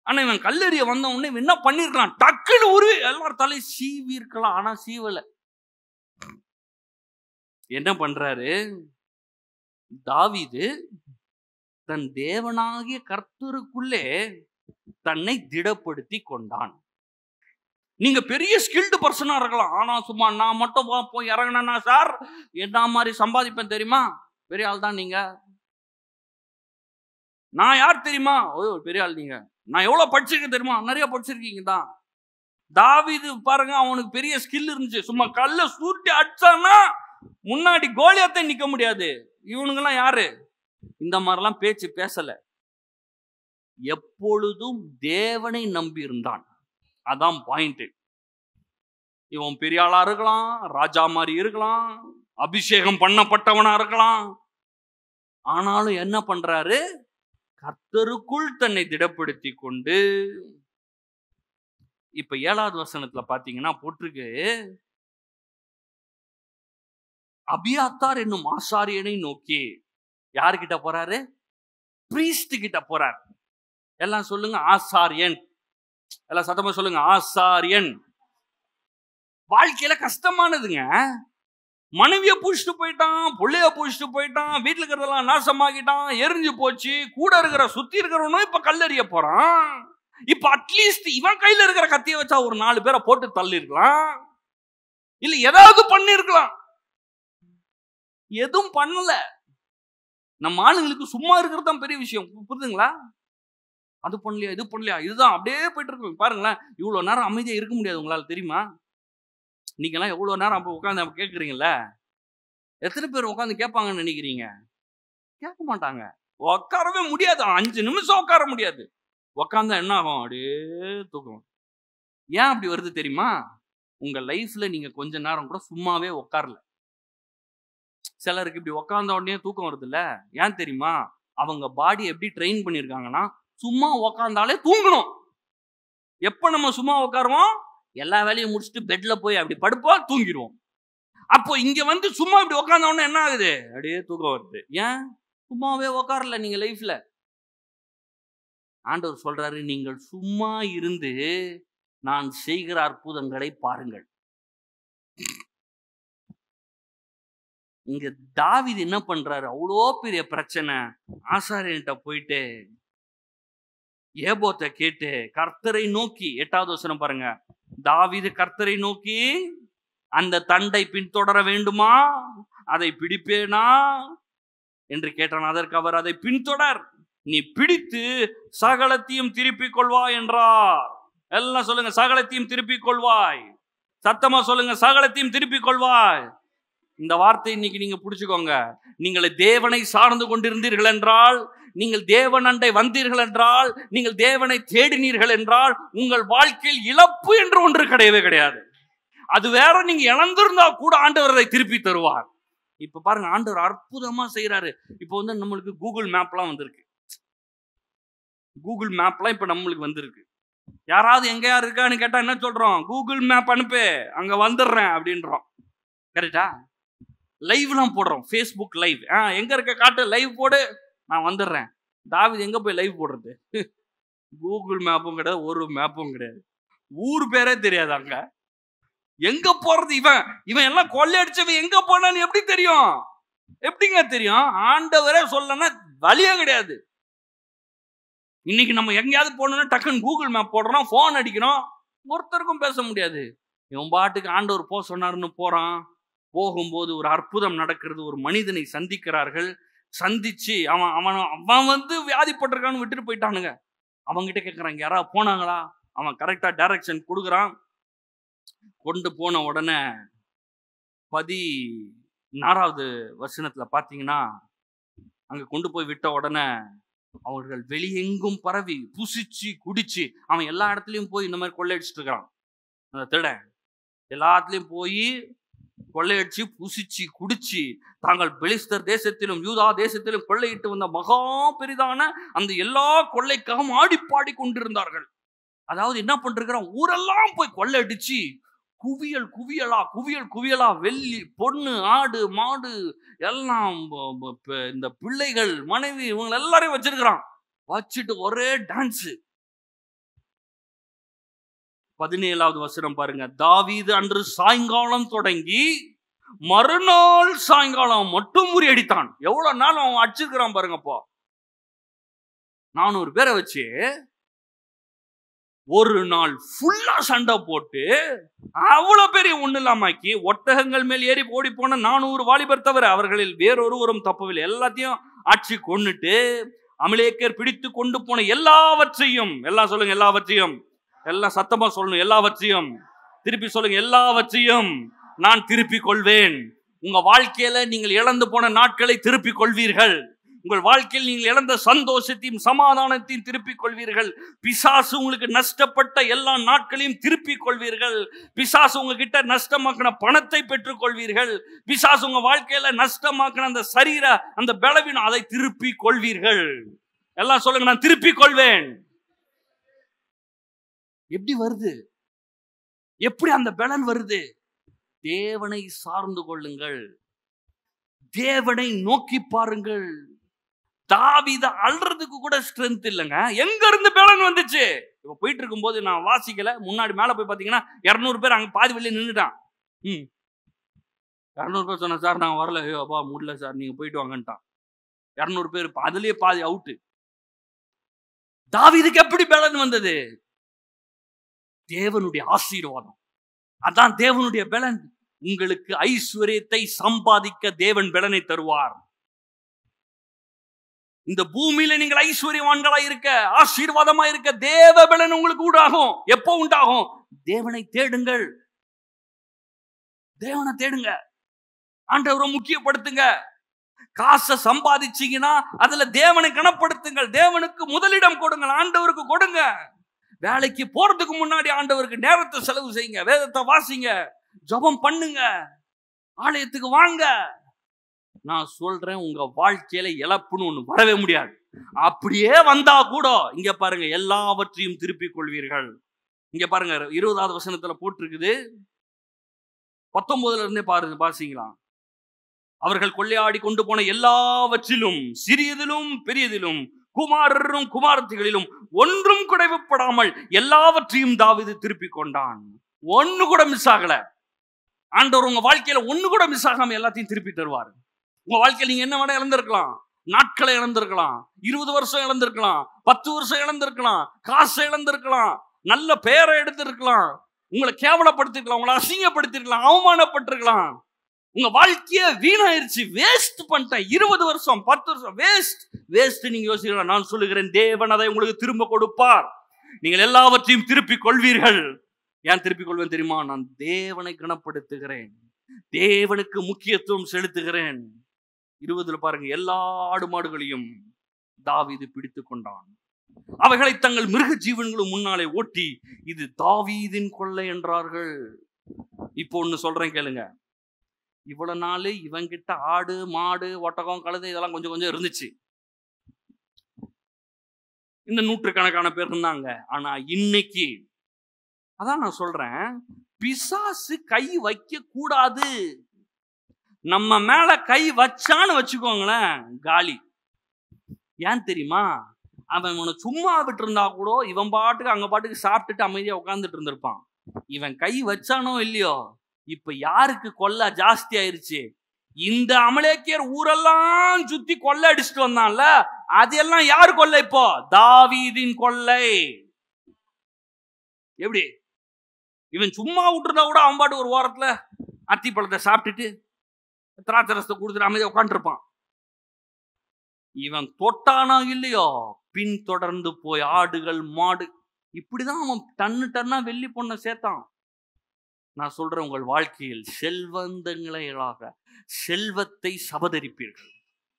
ஆனா இவன் கல்லெறிய வந்த உடனே என்ன பண்ணிருக்கலாம், டக்குன்னு உருவி எல்லாரும் தலை சீவி இருக்கலாம். ஆனா சீவல. என்ன பண்றாரு தாவீது, தன் தேவனாகிய கர்த்தருக்குள்ளே தன்னை திடப்படுத்தி கொண்டான். நீங்க பெரிய ஸ்கில்டு பர்சனா இருக்கலாம், ஆனா சும்மா நான் மட்டும் போய் இறங்கினா சார் என்ன மாதிரி சம்பாதிப்பேன் தெரியுமா, பெரிய ஆள் தான் நீங்க. நான் யார் தெரியுமா, ஓ பெரிய ஆள் நீங்க. நான் எவ்வளவு படிச்சிருக்கேன் தெரியுமா, நிறைய படிச்சிருக்கீங்க தான். தாவீது பாருங்க, அவனுக்கு பெரிய ஸ்கில் இருந்துச்சு. சும்மா கல்ல சூட்டி அடிச்சான்னா முன்னாடி கோலியாத்தை நிக்க முடியாது. இவனுங்கெல்லாம் யாரு, இந்த மாதிரிலாம் பேச்சு பேசல. எப்பொழுதும் தேவனை நம்பி இருந்தான். அதான் பாயிண்ட். இவன் பெரிய ஆளா இருக்கலாம், ராஜா மாதிரி இருக்கலாம், அபிஷேகம் பண்ணப்பட்டவனா இருக்கலாம், ஆனாலும் என்ன பண்றாரு, கர்த்தருக்குள் தன்னை திடப்படுத்தி கொண்டு. இப்ப 7வது வசனத்துல பாத்தீங்கன்னா போட்டிருக்கு, அபியாத்தார் என்னும் ஆசாரியனை நோக்கி. யாருக்கிட்ட போறாரு? பிரீஸ்ட் கிட்ட போறார். எல்லாம் சொல்லுங்க ஆசாரியன், எல்லாம் சத்தமா சொல்லுங்க ஆசாரியன். வாழ்க்கையில கஷ்டமானதுங்க. மனைவிய புடிச்சிட்டு போயிட்டான், புள்ளைய புடிச்சிட்டு போயிட்டான், வீட்டுல இருக்கிறதெல்லாம் நாசமாக்கிட்டான், எரிஞ்சு போச்சு. கூட இருக்கிற சுத்தி இருக்கிறவனும் இப்ப கல்லெறிய போறான். இப்ப அட்லீஸ்ட் இவன் கையில இருக்கிற கத்திய வச்சா ஒரு 4 பேரை போட்டு தள்ளி இருக்கலாம், இல்ல ஏதாவது பண்ணிருக்கலாம். எதுவும் பண்ணல. நம்ம ஆளுங்களுக்கு சும்மா இருக்கிறது தான் பெரிய விஷயம். புரியுதுங்களா? அது பண்ணலையா, இது பண்ணலையா, இதுதான் அப்படியே போயிட்டு இருக்கு. பாருங்களேன், இவ்வளவு நேரம் அமைதியா இருக்க முடியாது உங்களால, தெரியுமா? நீங்கெல்லாம் எவ்வளவு நேரம் அப்ப உட்காந்து கேட்குறீங்கல்ல, எத்தனை பேர் உட்காந்து கேட்பாங்கன்னு நினைக்கிறீங்க? கேட்க மாட்டாங்க. உட்காரவே முடியாது. 5 நிமிஷம் உட்கார முடியாது. உட்கார்ந்தா என்ன ஆகும்? அப்படியே தூக்கம். ஏன் அப்படி வருது தெரியுமா? உங்க லைஃப்ல நீங்க கொஞ்ச நேரம் கூட சும்மாவே உட்காரல. சிலருக்கு இப்படி உட்கார்ந்த உடனே தூக்கம் வருதுல்ல, ஏன் தெரியுமா? அவங்க பாடி எப்படி ட்ரெயின் பண்ணியிருக்காங்கன்னா, சும்மா உட்கார்ந்தாலே தூங்கணும். எப்ப நம்ம சும்மா உட்காருவோம்? எல்லா வேலையும் முடிச்சுட்டு பெட்ல போய் அப்படி படுப்போம், தூங்கிடுவோம். அப்போ இங்க வந்து சும்மா இப்படி உட்கார்ந்த உடனே என்ன ஆகுது? அப்படியே தூக்கம் வருது. ஏன்? சும்மாவே உட்காரல நீங்க லைஃப்ல. ஆண்டவர் சொல்றாரு, நீங்கள் சும்மா இருந்து நான் செய்கிற அற்புதங்களை பாருங்கள். இங்க தாவீது என்ன பண்றாரு? அவ்வளோ பெரிய பிரச்சனை. ஆசாரியன்ட்ட போயிட்டு ஏபோத்தை கேட்டு கர்த்தரை நோக்கி, 8வது வசனம் பாருங்க. தாவீது கர்த்தரை நோக்கி, அந்த தண்டை பின்தொடர வேண்டுமா? அதை பிடிப்பேனா என்று கேட்டான். அதற்கு அவர், அதை பின்தொடர், நீ பிடித்து சகலத்தையும் திருப்பிக் கொள்வாய் என்றார். எல்லாம் சொல்லுங்க, சகலத்தையும் திருப்பிக் கொள்வாய். சத்தமா சொல்லுங்க, சகலத்தையும் திருப்பிக் கொள்வாய். இந்த வார்த்தை இன்னைக்கு நீங்க புடிச்சுக்கோங்க. நீங்கள் தேவனை சார்ந்து கொண்டிருந்தீர்கள் என்றால், நீங்கள் தேவன் அண்டை வந்தீர்கள் என்றால், நீங்கள் தேவனை தேடினீர்கள் என்றால், உங்கள் வாழ்க்கையில் இழப்பு என்று ஒன்று கிடையவே கிடையாது. அது வேற, நீங்க இழந்திருந்தா கூட ஆண்டவர் அதை திருப்பி தருவார். இப்ப பாருங்க, ஆண்டவர் அற்புதமா செய்யறாரு. இப்போ வந்து நம்மளுக்கு கூகுள் மேப்லாம் வந்திருக்கு. கூகுள் மேப்லாம் இப்ப நம்மளுக்கு வந்திருக்கு. யாராவது எங்க யார் இருக்கான்னு கேட்டா என்ன சொல்றோம்? கூகுள் மேப் அனுப்பு, அங்க வந்துடுறேன் அப்படின்றோம். கரெக்டா? லைவ்லாம் போடுறோம். Facebook live. எங்க இருக்க காட்டு, லைவ் போடு, நான் வந்துடுறேன். தாவீது எங்க போய் லைவ் போடுறது? கூகுள் மேப்பும் கிடையாது, ஒரு மேப்பும் கிடையாது. ஊர் பேரே தெரியாது. அங்க எங்க போறது? இவன் எல்லாம் கொள்ளையடிச்சவன் எங்க போனான்னு எப்படி தெரியும்? எப்படிங்க தெரியும்? ஆண்டவரே சொல்லனா வழியே கிடையாது. இன்னைக்கு நம்ம எங்கேயாவது போனோம்னா டக்குன்னு கூகுள் மேப் போடுறோம், போன் அடிக்கிறோம், ஒருத்தருக்கும் பேச முடியாது. இவன் பாட்டுக்கு ஆண்டவர் போ சொன்னாருன்னு போறான். போகும்போது ஒரு அற்புதம் நடக்கிறது. ஒரு மனிதனை சந்திக்கிறார்கள். சந்திச்சு அவன் வந்து வியாதிப்பட்டிருக்கான்னு விட்டுட்டு போயிட்டானுங்க. அவங்கிட்ட கேட்கறாங்க, யாராவது போனாங்களா? அவன் கரெக்டா டைரக்ஷன் கொடுக்குறான். கொண்டு போன உடனே 14வது வசனத்துல பாத்தீங்கன்னா, அங்க கொண்டு போய் விட்ட உடனே அவர்கள் வெளியெங்கும் பரவி புசிச்சு குடிச்சு, அவன் எல்லா இடத்துலயும் போய் இந்த மாதிரி கொள்ளையடிச்சிட்டு இருக்கிறான். அந்த திருடன் எல்லாத்துலயும் போய் கொள்ளையடிச்சு புசிச்சு குடிச்சு, தாங்கள் பெலிஸ்தர் தேசத்திலும் யூதா தேசத்திலும் கொள்ளையிட்டு வந்த மகா பெரிதான அந்த எல்லா கொள்ளைக்காகவும் ஆடி பாடி கொண்டிருந்தார்கள். அதாவது என்ன பண்றான்? ஊரெல்லாம் போய் கொள்ளையடிச்சு குவியல் குவியலா குவியல் குவியலா வெள்ளி பொண்ணு ஆடு மாடு எல்லாம், இந்த பிள்ளைகள் மனைவி இவங்க எல்லாரையும் வச்சிருக்கிறான். வச்சுட்டு ஒரே டான்ஸ். 17வது வசனம் பாருங்க. தாவீது அன்று சாயங்காலம் தொடங்கி மறுநாள் சாயங்காலம் மட்டும் முறியடித்தான். எவ்வளவு நாள் அவன் அடிச்சிருக்கிறான் பாருங்கப்போ. 400 பேரை வச்சு ஒரு நாள் ஃபுல்லா சண்டை போட்டு அவ்வளவு பெரிய ஒண்ணு இல்லாமக்கி, ஒட்டகங்கள் மேல் ஏறி ஓடி போன 400 வாலிபர் தவிர அவர்களில் வேறொருவரும் தப்பவில்லை. எல்லாத்தையும் ஆட்சி கொண்டுட்டு அமலேக்கர் பிடித்து கொண்டு போன எல்லாவற்றையும், எல்லாம் சொல்லுங்க, எல்லாவற்றையும், எல்லாம் சத்தமா சொல்லணும், எல்லாவற்றையும் திருப்பி சொல்லுங்க, எல்லாவற்றையும் நான் திருப்பிக் கொள்வேன். உங்க வாழ்க்கையில நீங்கள் இழந்து போன நாட்களை திருப்பிக் கொள்வீர்கள். உங்கள் வாழ்க்கையில் நீங்கள் இழந்த சந்தோஷத்தையும் சமாதானத்தையும் திருப்பிக் கொள்வீர்கள். பிசாசு உங்களுக்கு நஷ்டப்பட்ட எல்லா நாட்களையும் திருப்பிக் கொள்வீர்கள். பிசாசு உங்ககிட்ட நஷ்டமாக்கின பணத்தை பெற்றுக் கொள்வீர்கள். பிசாசு உங்க வாழ்க்கையில நஷ்டமாக்கின அந்த சரீர அந்த பலவீனம், அதை திருப்பிக் கொள்வீர்கள். எல்லாம் சொல்லுங்க, நான் திருப்பிக் கொள்வேன். எப்படி வருது? எப்படி அந்த பலன் வருது? தேவனை சார்ந்து கொள்ளுங்கள், தேவனை நோக்கி பாருங்கள். தாவீது அல்றதுக்கு கூட ஸ்ட்ரென்த் இல்லைங்க. எங்க இருந்து பலன் வந்துச்சு? இப்ப போயிட்டு இருக்கும் போது நான் வாசிக்கல, முன்னாடி மேல போய் பாத்தீங்கன்னா 200 பேர் அங்க பாதி வெளியே நின்றுட்டான். 200 பேர் சொன்ன, சார் நான் வரல, அப்பா முடியல சார், நீங்க போயிட்டு வாங்கன்ட்டான். 200 பேர் அதுலயே பாதி அவுட்டு. தாவீதுக்கு எப்படி பலன் வந்தது? தேவனுடைய ஆசீர்வாதம். அதான் தேவனுடைய பலன். உங்களுக்கு ஐஸ்வர்யத்தை சம்பாதிக்க தேவன் பலனை தருவார். இந்த பூமியில நீங்கள் ஐஸ்வர்யவான்களா இருக்க, ஆசீர்வாதமா இருக்க, தேவ பலன் உங்களுக்கு உண்டாகும். எப்போ உண்டாகும்? தேவனை தேடுங்கள். தேவனை தேடுங்க, ஆண்டவரை முக்கியப்படுத்துங்க. காசை சம்பாதிச்சீங்கன்னா அதுல தேவனை கனப்படுத்துங்கள், தேவனுக்கு முதலிடம் கொடுங்கள், ஆண்டவருக்கு கொடுங்க. வேலைக்கு போறதுக்கு முன்னாடி ஆண்டவருக்கு நேரத்தை செலவு செய்யுங்க, வேதத்தை வாசிங்க, ஜெபம் பண்ணுங்க, ஆலயத்துக்கு வாங்க. நான் சொல்றேன், உங்க வாழ்க்கையில இழப்புன்னு ஒண்ணு வரவே முடியாது. அப்படியே வந்தா கூட இங்க பாருங்க, எல்லாவற்றையும் திருப்பிக் கொள்வீர்கள். இங்க பாருங்க 20வது வசனத்துல போட்டிருக்குது, 19ல இருந்தே பாருங்க, வாசிக்கலாம். அவர்கள் கொள்ளையாடி கொண்டு போன எல்லாவற்றிலும், சிறியதிலும் பெரியதிலும், குமாரரும் குமாரத்திகளிலும் ஒன்றும் குறைவுபடாமல் எல்லாவற்றையும் தாவீது திருப்பிக் கொண்டான். ஒண்ணு கூட மிஸ் ஆகல. ஆண்டவர் உங்க வாழ்க்கையில ஒண்ணு கூட மிஸ் ஆகாம எல்லாத்தையும் திருப்பி தருவார். உங்க வாழ்க்கையில நீங்க என்ன வேணா இழந்திருக்கலாம், நாட்களை இழந்திருக்கலாம், 20 வருஷம் இழந்திருக்கலாம், 10 வருஷம் இழந்திருக்கலாம், காசை இழந்திருக்கலாம், நல்ல பெயரை எடுத்திருக்கலாம், உங்களை கேவலப்படுத்திருக்கலாம், உங்களை அசிங்கப்படுத்திருக்கலாம், அவமானப்பட்டிருக்கலாம். உங்க வாழ்க்கைய வீணாயிருச்சு, வேஸ்ட் பண்ணிட்டேன், 20 வருஷம் 10 வருஷம் வேஸ்ட் நீங்க யோசிக்கலாம். நான் சொல்லுகிறேன், தேவன் அதை உங்களுக்கு திரும்ப கொடுப்பார். நீங்கள் எல்லாவற்றையும் திருப்பிக் கொள்வீர்கள். ஏன் திருப்பிக் கொள்வேன் தெரியுமா? நான் தேவனை கனப்படுத்துகிறேன், தேவனுக்கு முக்கியத்துவம் செலுத்துகிறேன். 20ல பாருங்க, எல்லா ஆடு மாடுகளையும் தாவீது பிடித்து கொண்டான், அவைகளை தங்கள் மிருக ஜீவன்களும் முன்னாலே ஓட்டி இது தாவீதின் கொள்ளை என்றார்கள். இப்போ ஒண்ணு சொல்றேன் கேளுங்க. இவ்வளவு நாள் இவங்கிட்ட ஆடு மாடு ஒட்டகம் கழுதை இதெல்லாம் கொஞ்சம் கொஞ்சம் இருந்துச்சு, இந்த நூற்றுக்கணக்கான பேர் இருந்தாங்க. ஆனா இன்னைக்கு அதான் நான் சொல்றேன், பிசாசு கை வைக்க கூடாது. நம்ம மேல கை வச்சான்னு வச்சுக்கோங்களேன், காலி. ஏன் தெரியுமா? அவன் உன சும்மா விட்டு இருந்தா கூட இவன் பாட்டுக்கு அங்க பாட்டுக்கு சாப்பிட்டுட்டு அமைதியா உட்கார்ந்துட்டு இருந்திருப்பான். இவன் கை வச்சானோ இல்லையோ, இப்ப யாருக்கு கொள்ளை ஜாஸ்தி ஆயிருச்சு? இந்த அமலேக்கியர் ஊரெல்லாம் சுத்தி கொள்ளை அடிச்சுட்டு வந்தான்ல, அதெல்லாம் யாரு கொள்ளை? இப்போ தாவீதின் கொள்ளை. எப்படி? இவன் சும்மா விட்டுருந்தா கூட அவன் பாட்டு ஒரு ஓரத்துல அத்தி பழத்தை சாப்பிட்டுட்டு திராட்சை ரசத்தை கொடுத்துட்டு அமைதியா உட்காந்துருப்பான். இவன் தொட்டானோ இல்லையோ, பின் தொடர்ந்து போய் ஆடுகள் மாடு, இப்படிதான் அவன் டன்னா வெள்ளி பொண்ணை சேர்த்தான். நான் சொல்றேன், உங்கள் வாழ்க்கையில் செல்வந்தங்களாக செல்வத்தை சபதரிப்பீர்கள்,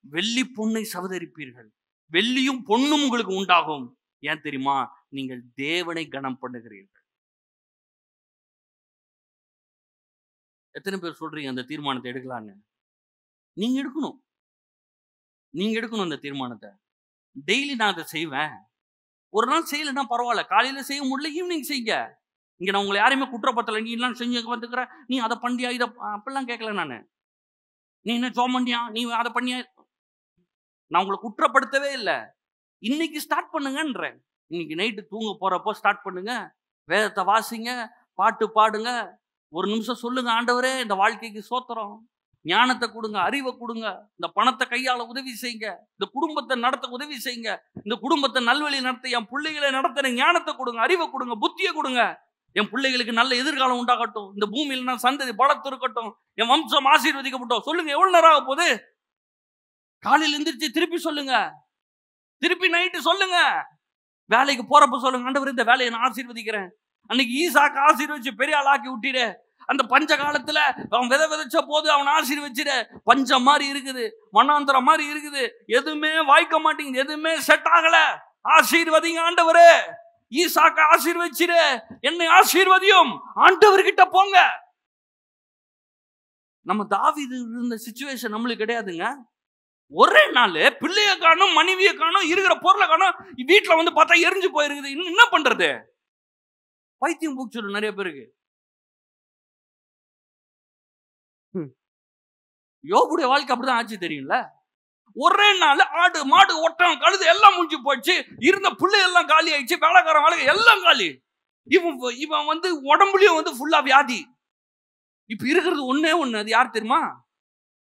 வெள்ளி பொண்ணை சபதரிப்பீர்கள், வெள்ளியும் பொண்ணும் உங்களுக்கு உண்டாகும். ஏன் தெரியுமா? நீங்கள் தேவனை கனம் பண்ணுகிறீர்கள். எத்தனை பேர் சொல்றீங்க அந்த தீர்மானத்தை எடுக்கலான்னு? நீங்க எடுக்கணும், நீங்க எடுக்கணும் அந்த தீர்மானத்தை. டெய்லி நான் அதை செய்வேன், ஒரு நாள் செய்யலைன்னா பரவாயில்ல, காலையில செய்ய முடியல ஈவினிங் செய்யுங்க. இங்க நான் உங்களை யாரையுமே குற்றப்பத்தல, நீ எல்லாம் செஞ்சு வந்துக்கிற, நீ அதை பண்ணியா இதை அப்படிலாம் கேட்கல. நான் நீ என்ன ஜோம் பண்ணியா, நீ அதை பண்ணியா, நான் உங்களை குற்றப்படுத்தவே இல்லை. இன்னைக்கு ஸ்டார்ட் பண்ணுங்கன்றேன். இன்னைக்கு நைட்டு தூங்க போறப்போ ஸ்டார்ட் பண்ணுங்க, வேதத்தை வாசிங்க, பாட்டு பாடுங்க, ஒரு நிமிஷம் சொல்லுங்க, ஆண்டவரே இந்த வாழ்க்கைக்கு சோத்திரம், ஞானத்தை கொடுங்க, அறிவை கொடுங்க, இந்த பணத்தை கையாள உதவி செய்யுங்க, இந்த குடும்பத்தை நடத்த உதவி செய்யுங்க, இந்த குடும்பத்தை நல்வழி நடத்த, என் பிள்ளைகளை நடத்த ஞானத்தை கொடுங்க, அறிவை கொடுங்க, புத்தியை கொடுங்க, என் பிள்ளைகளுக்கு நல்ல எதிர்காலம் உண்டாகட்டும், இந்த பூமியில் நான் சந்ததி பலத்து இருக்கட்டும், என் வம்சம் ஆசீர்வதிக்கப்பட்டோம். சொல்லுங்க, எவ்வளவு நேரம் ஆக போகுது? காலையில் எந்திரிச்சு திருப்பி சொல்லுங்க, திருப்பி நைட்டு சொல்லுங்க, வேலைக்கு போறப்ப சொல்லுங்க, ஆண்டவர் இந்த வேலையை நான் ஆசீர்வதிக்கிறேன். அன்னைக்கு ஈசாக்கு ஆசீர்வதிச்சு பெரிய ஆள் ஆக்கி விட்டிடு. அந்த பஞ்ச காலத்துல அவன் விதைச்ச போது அவன் ஆசீர்வச்சிரு. பஞ்சம் மாதிரி இருக்குது, வண்ணாந்திரம் மாதிரி இருக்குது, எதுவுமே வாய்க்க மாட்டேங்குது, எதுவுமே செட் ஆகல. ஆசீர்வதிங்க ஆண்டவரே, ஈசாக்க ஆசீர்வச்சிரு, என்னை ஆசீர்வதியும், ஆண்டவர்கிட்ட போங்க. நம்ம தாவீது இருந்த சிச்சுவேஷன் நம்மளுக்கு கிடையாதுங்க. ஒரே நாள் பிள்ளைய காணும், மனைவியை காணும், இருக்கிற பொருளை காணும், வீட்டுல வந்து பார்த்தா எரிஞ்சு போயிருக்குது. இன்னும் என்ன பண்றது? பைத்தியம் பூச்சிடும் நிறைய பேருக்கு. யோபுடைய வாழ்க்கை அப்படிதான் ஆச்சு, தெரியும்ல. ஒரே நாள் ஆடு மாடு ஒட்டகம் கழுது எல்லாம் முடிஞ்சு போச்சு, இருந்த பிள்ளை எல்லாம் காலி ஆயிடுச்சு, வேலைக்காரன் வேலை எல்லாம் காலி. இவன் வந்து உடம்புலயும் வந்து ஃபுல்லா வியாதி. இப்ப இருக்கிறது ஒண்ணே ஒண்ணு, அது யார் தெரியுமா?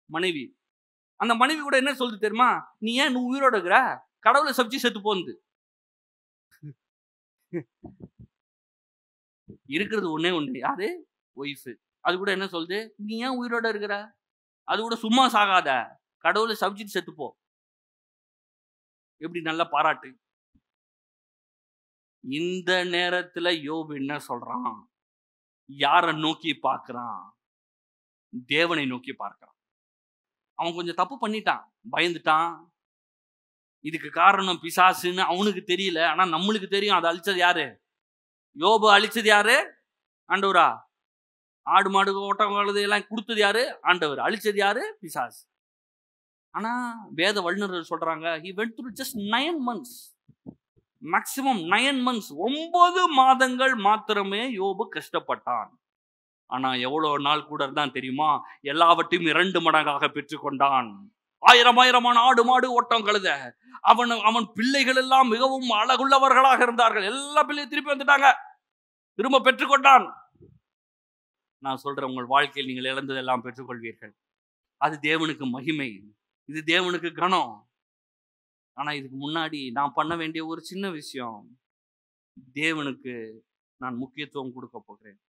மனைவி. அந்த மனைவி கூட என்ன சொல்லுது தெரியுமா? நீ ஏன் உயிரோட இருக்கிற, கடவுளை சப்ஜி செத்து போகுது. இருக்கிறது ஒண்ணே ஒண்ணு, யாரு? ஒய்ஃப். அது கூட என்ன சொல்லுது? நீ ஏன் உயிரோட இருக்கிற, அது கூட சும்மா சாகாத, கடவுளை சப்ஜி செத்துப்போ. எப்படி நல்ல பாராட்டு. இந்த நேரத்துல யோபு என்ன சொல்றான்? யார நோக்கி பார்க்கிறான்? தேவனை நோக்கி பார்க்கிறான். அவன் கொஞ்சம் தப்பு பண்ணிட்டான், பயந்துட்டான். இதுக்கு காரணம் பிசாசுன்னு அவனுக்கு தெரியல. ஆனா நம்மளுக்கு தெரியும். அதை அழிச்சது யாரு? யோபு அழிச்சது யாரு? ஆண்டவரா? ஆடு மாடு ஓட்டம் கழுதை எல்லாம் கொடுத்தது யாரு? ஆண்டவர். அழிச்சது யாரு? பிசாசு. ஆனா வேத வல்லுநர்கள் சொல்றாங்க, he went through just 9 months, maximum 9 months, 9 மாதங்கள் மாத்திரமே யோபு கஷ்டப்பட்டான். ஆனா எவ்வளவு நாள் கூட தான் தெரியுமா? எல்லாவற்றையும் 2 மடங்காக பெற்றுக்கொண்டான். ஆயிரமான ஆடு மாடு ஓட்டம் கழுத. அவன் பிள்ளைகள் எல்லாம் மிகவும் அழகுள்ளவர்களாக இருந்தார்கள். எல்லா பிள்ளையும் திருப்பி வந்துட்டாங்க, திரும்ப பெற்றுக்கொண்டான். நான் சொல்றேன், உங்கள் வாழ்க்கையில் நீங்கள் இழந்ததெல்லாம் பெற்றுக்கொள்வீர்கள். அது தேவனுக்கு மகிமை, இது தேவனுக்கு கனம். ஆனா இதுக்கு முன்னாடி நான் பண்ண வேண்டிய ஒரு சின்ன விஷயம், தேவனுக்கு நான் முக்கியத்துவம் கொடுக்க போகிறேன்,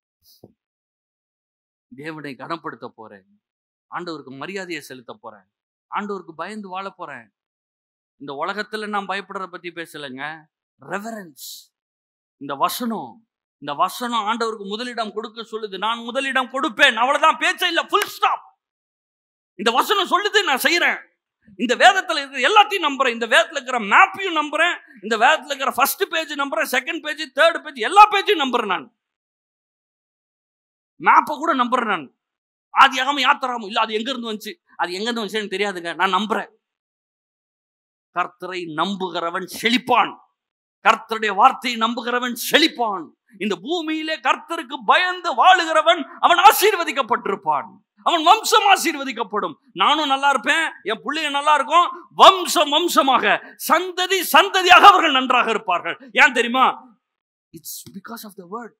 தேவனை கனப்படுத்த போறேன், ஆண்டவருக்கு மரியாதையை செலுத்த போறேன், ஆண்டவருக்கு பயந்து வாழ போறேன். இந்த உலகத்துல நான் பயப்படுறத பத்தி பேசலைங்க, ரெவரன்ஸ். இந்த வசனம் ஆண்டவருக்கு முதலிடம் கொடுக்க சொல்லுது. நான் முதலிடம் கொடுப்பேன், அவ்வளவுதான், பேச்சே இல்ல, ஃபுல் ஸ்டாப். இந்த வசனம் சொல்லுது, நான் செய்யறேன். இந்த வேதத்துல இருக்கிற எல்லாத்தையும் நம்புறேன். இந்த வேதத்துல இருக்கிற மேப்பையும் நம்புறேன், இந்த வேதத்துல இருக்கிற ஃபர்ஸ்ட் பேஜ் நம்புறேன், செகண்ட் பேஜ், தேர்ட் பேஜ், எல்லா பேஜையும் நம்புறேன். நான் மேப்பை கூட நம்புறேன். நான் ஆதியாகமம் யாத்திராகமம் இல்ல, அது எங்க இருந்து வந்துச்சு, அது எங்க இருந்து வந்துச்சு எனக்கு தெரியாதுங்க, நான் நம்புறேன். கர்த்தரை நம்புகிறவன் செழிப்பான், கர்த்தருடைய வார்த்தையை நம்புகிறவன் செழிப்பான். இந்த பூமியிலே கர்த்தருக்கு பயந்து வாழுகிறவன் அவன் ஆசீர்வதிக்கப்பட்டிருப்பான், அவன் வம்சம் ஆசீர்வதிக்கப்படும். நானும் நல்லா இருப்பேன், என் பிள்ளைங்க நல்லா இருக்கும், வம்சமாக சந்ததி சந்ததியாக அவர்கள் நன்றாக இருப்பார்கள். ஏன் தெரியுமா? It's because of the word.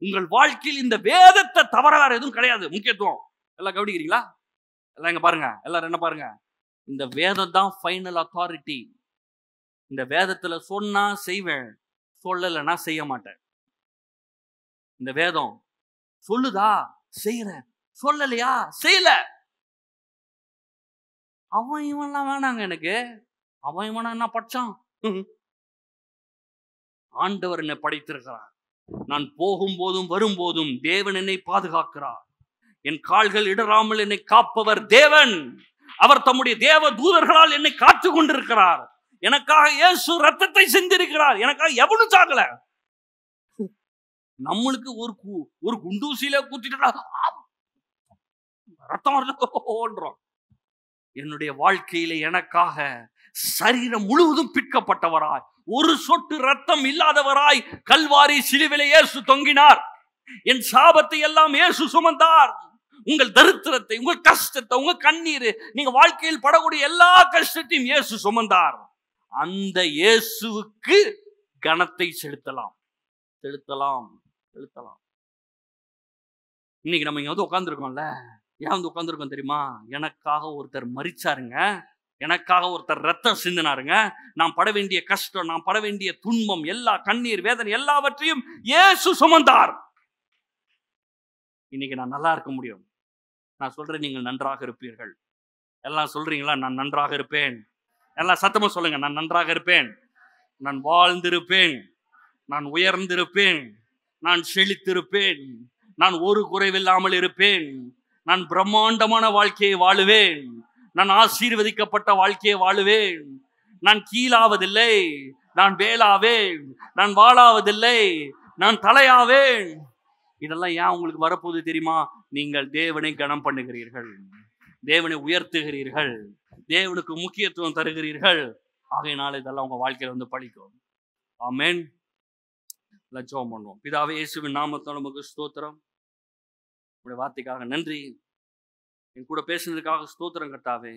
உங்கள் வாழ்க்கையில் இந்த வேதத்தை தவிர வேற எதுவும் கிடையாது முக்கியத்துவம். எல்லாம் கவனிக்கிறீங்களா? எல்லாம் இங்க பாருங்க, எல்லாரும் என்ன பாருங்க, இந்த வேதம் தான் ஃபைனல் அத்தாரிட்டி. இந்த வேதத்துல சொன்னா செய்வேன், சொல்லலைன்னா செய்ய மாட்டேன். இந்த வேதம் சொல்லுதா செய்யறேன், சொல்லலையா செய்யல. அவன் இவன்லாம் வேணாங்க எனக்கு. அவன் இவனா என்ன படிச்சான்? ஆண்டவர் என்னை படைத்திருக்கிறார். நான் போகும்போதும் வரும்போதும் தேவன் என்னை பாதுகாக்கிறார். என் கால்கள் இடராமல் என்னை காப்பவர் தேவன். அவர் தம்முடைய தேவ தூதர்களால் என்னை காத்து கொண்டிருக்கிறார். எனக்காக இயேசு ரத்தத்தை சிந்திருக்கிறார். எனக்காக எவனும் சாகல. நம்மளுக்கு ஒரு குண்டூசியில கூத்திட்டா ரத்தம் ஓடுறோம். என்னுடைய வாழ்க்கையில எனக்காக சரீரம் முழுவதும் பிற்கப்பட்டவராய், ஒரு சொட்டு ரத்தம் இல்லாதவராய் கல்வாரி சிலுவிலே இயேசு தொங்கினார். என் சாபத்தை எல்லாம் இயேசு சுமந்தார். உங்கள் தரித்திரத்தை, உங்கள் கஷ்டத்தை, உங்க கண்ணீர், நீங்க வாழ்க்கையில் படக்கூடிய எல்லா கஷ்டத்தையும் இயேசு சுமந்தார். அந்த இயேசுவுக்கு கனத்தை செலுத்தலாம். இன்னைக்கு நம்ம இங்க வந்து உட்கார்ந்துருக்கோம்ல, ஏன் வந்து உட்கார்ந்துருக்கோம் தெரியுமா? எனக்காக ஒருத்தர் மரிச்சாருங்க, எனக்காக ஒருத்தர் ரத்தம் சிந்தினாருங்க. நான் பட வேண்டிய கஷ்டம், நான் பட வேண்டிய துன்பம், எல்லா கண்ணீர் வேதனை எல்லாவற்றையும் இயேசு சுமந்தார். இன்னைக்கு நான் நல்லா இருக்க முடியும். நான் சொல்றேன், நீங்கள் நன்றாக இருப்பீர்கள். எல்லாம் சொல்றீங்களா? நான் நன்றாக இருப்பேன். எல்லாம் சத்தமா சொல்லுங்க, நான் நன்றாக இருப்பேன், நான் வாழ்ந்திருப்பேன், நான் உயர்ந்திருப்பேன், நான் செழித்திருப்பேன், நான் ஒரு குறைவில்லாமல் இருப்பேன், நான் பிரம்மாண்டமான வாழ்க்கையை வாழுவேன், நான் ஆசீர்வதிக்கப்பட்ட வாழ்க்கையை வாழுவேன், நான் கீழாவதில்லை, நான் வேலாவேன், நான் வாழாவதில்லை, நான் தலையாவேன். இதெல்லாம் ஏன் உங்களுக்கு வரப்போகுது தெரியுமா? நீங்கள் தேவனை கனம் பண்ணுகிறீர்கள், தேவனை உயர்த்துகிறீர்கள், தேவனுக்கு முக்கியத்துவம் தருகிறீர்கள். ஆகையினால இதெல்லாம் உங்க வாழ்க்கையில வந்து பழிக்கும். ஆமென். ஜெபம் பண்ணுவோம். பிதாவே, இயேசுவின் நாமத்தால் உமக்கு ஸ்தோத்திரம். உங்களுடைய வார்த்தைக்காக நன்றி. என் கூட பேசுனதுக்காக ஸ்தோத்திரம் கர்த்தாவே.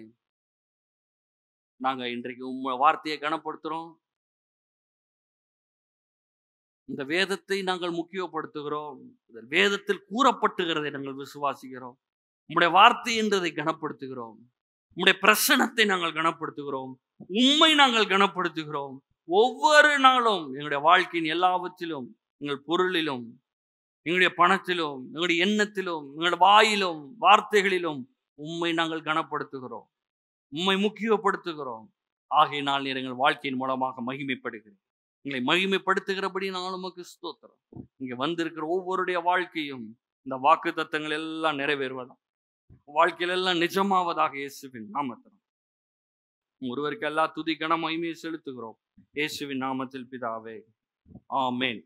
நாங்க இன்றைக்கு உங்க வார்த்தையை கனப்படுத்துறோம். இந்த வேதத்தை நாங்கள் முக்கியப்படுத்துகிறோம். இந்த வேதத்தில் கூறப்பட்டுகிறதை நாங்கள் விசுவாசிக்கிறோம். உங்களுடைய வார்த்தை என்றதை கனப்படுத்துகிறோம். உங்களுடைய பிரசனத்தை நாங்கள் கனப்படுத்துகிறோம். உம்மை நாங்கள் கனப்படுத்துகிறோம். ஒவ்வொரு நாளும் எங்களுடைய வாழ்க்கையின் எல்லாவற்றிலும், எங்கள் பொருளிலும், எங்களுடைய பணத்திலும், எங்களுடைய எண்ணத்திலும், எங்களுடைய வாயிலும், வார்த்தைகளிலும் உம்மை நாங்கள் கனப்படுத்துகிறோம், உம்மை முக்கியப்படுத்துகிறோம். ஆகையினால் நீர் எங்கள் வாழ்க்கையின் மூலமாக மகிமைப்படுகிறோம். எங்களை மகிமைப்படுத்துகிறபடி நாங்கள் உமக்கு ஸ்தோத்திரம். இங்க வந்திருக்கிற ஒவ்வொருடைய வாழ்க்கையும் இந்த வாக்கு தத்தங்கள் எல்லாம் நிறைவேறுவதாக, வாழ்க்கையில எல்லாம் நிஜமாவதாக இயேசுவின் நாமத்தில். ஒருவருக்கு எல்லா துதி கன மகிமையை செலுத்துகிறோம். இயேசுவின் நாமத்தில் பிதாவே, ஆமென்.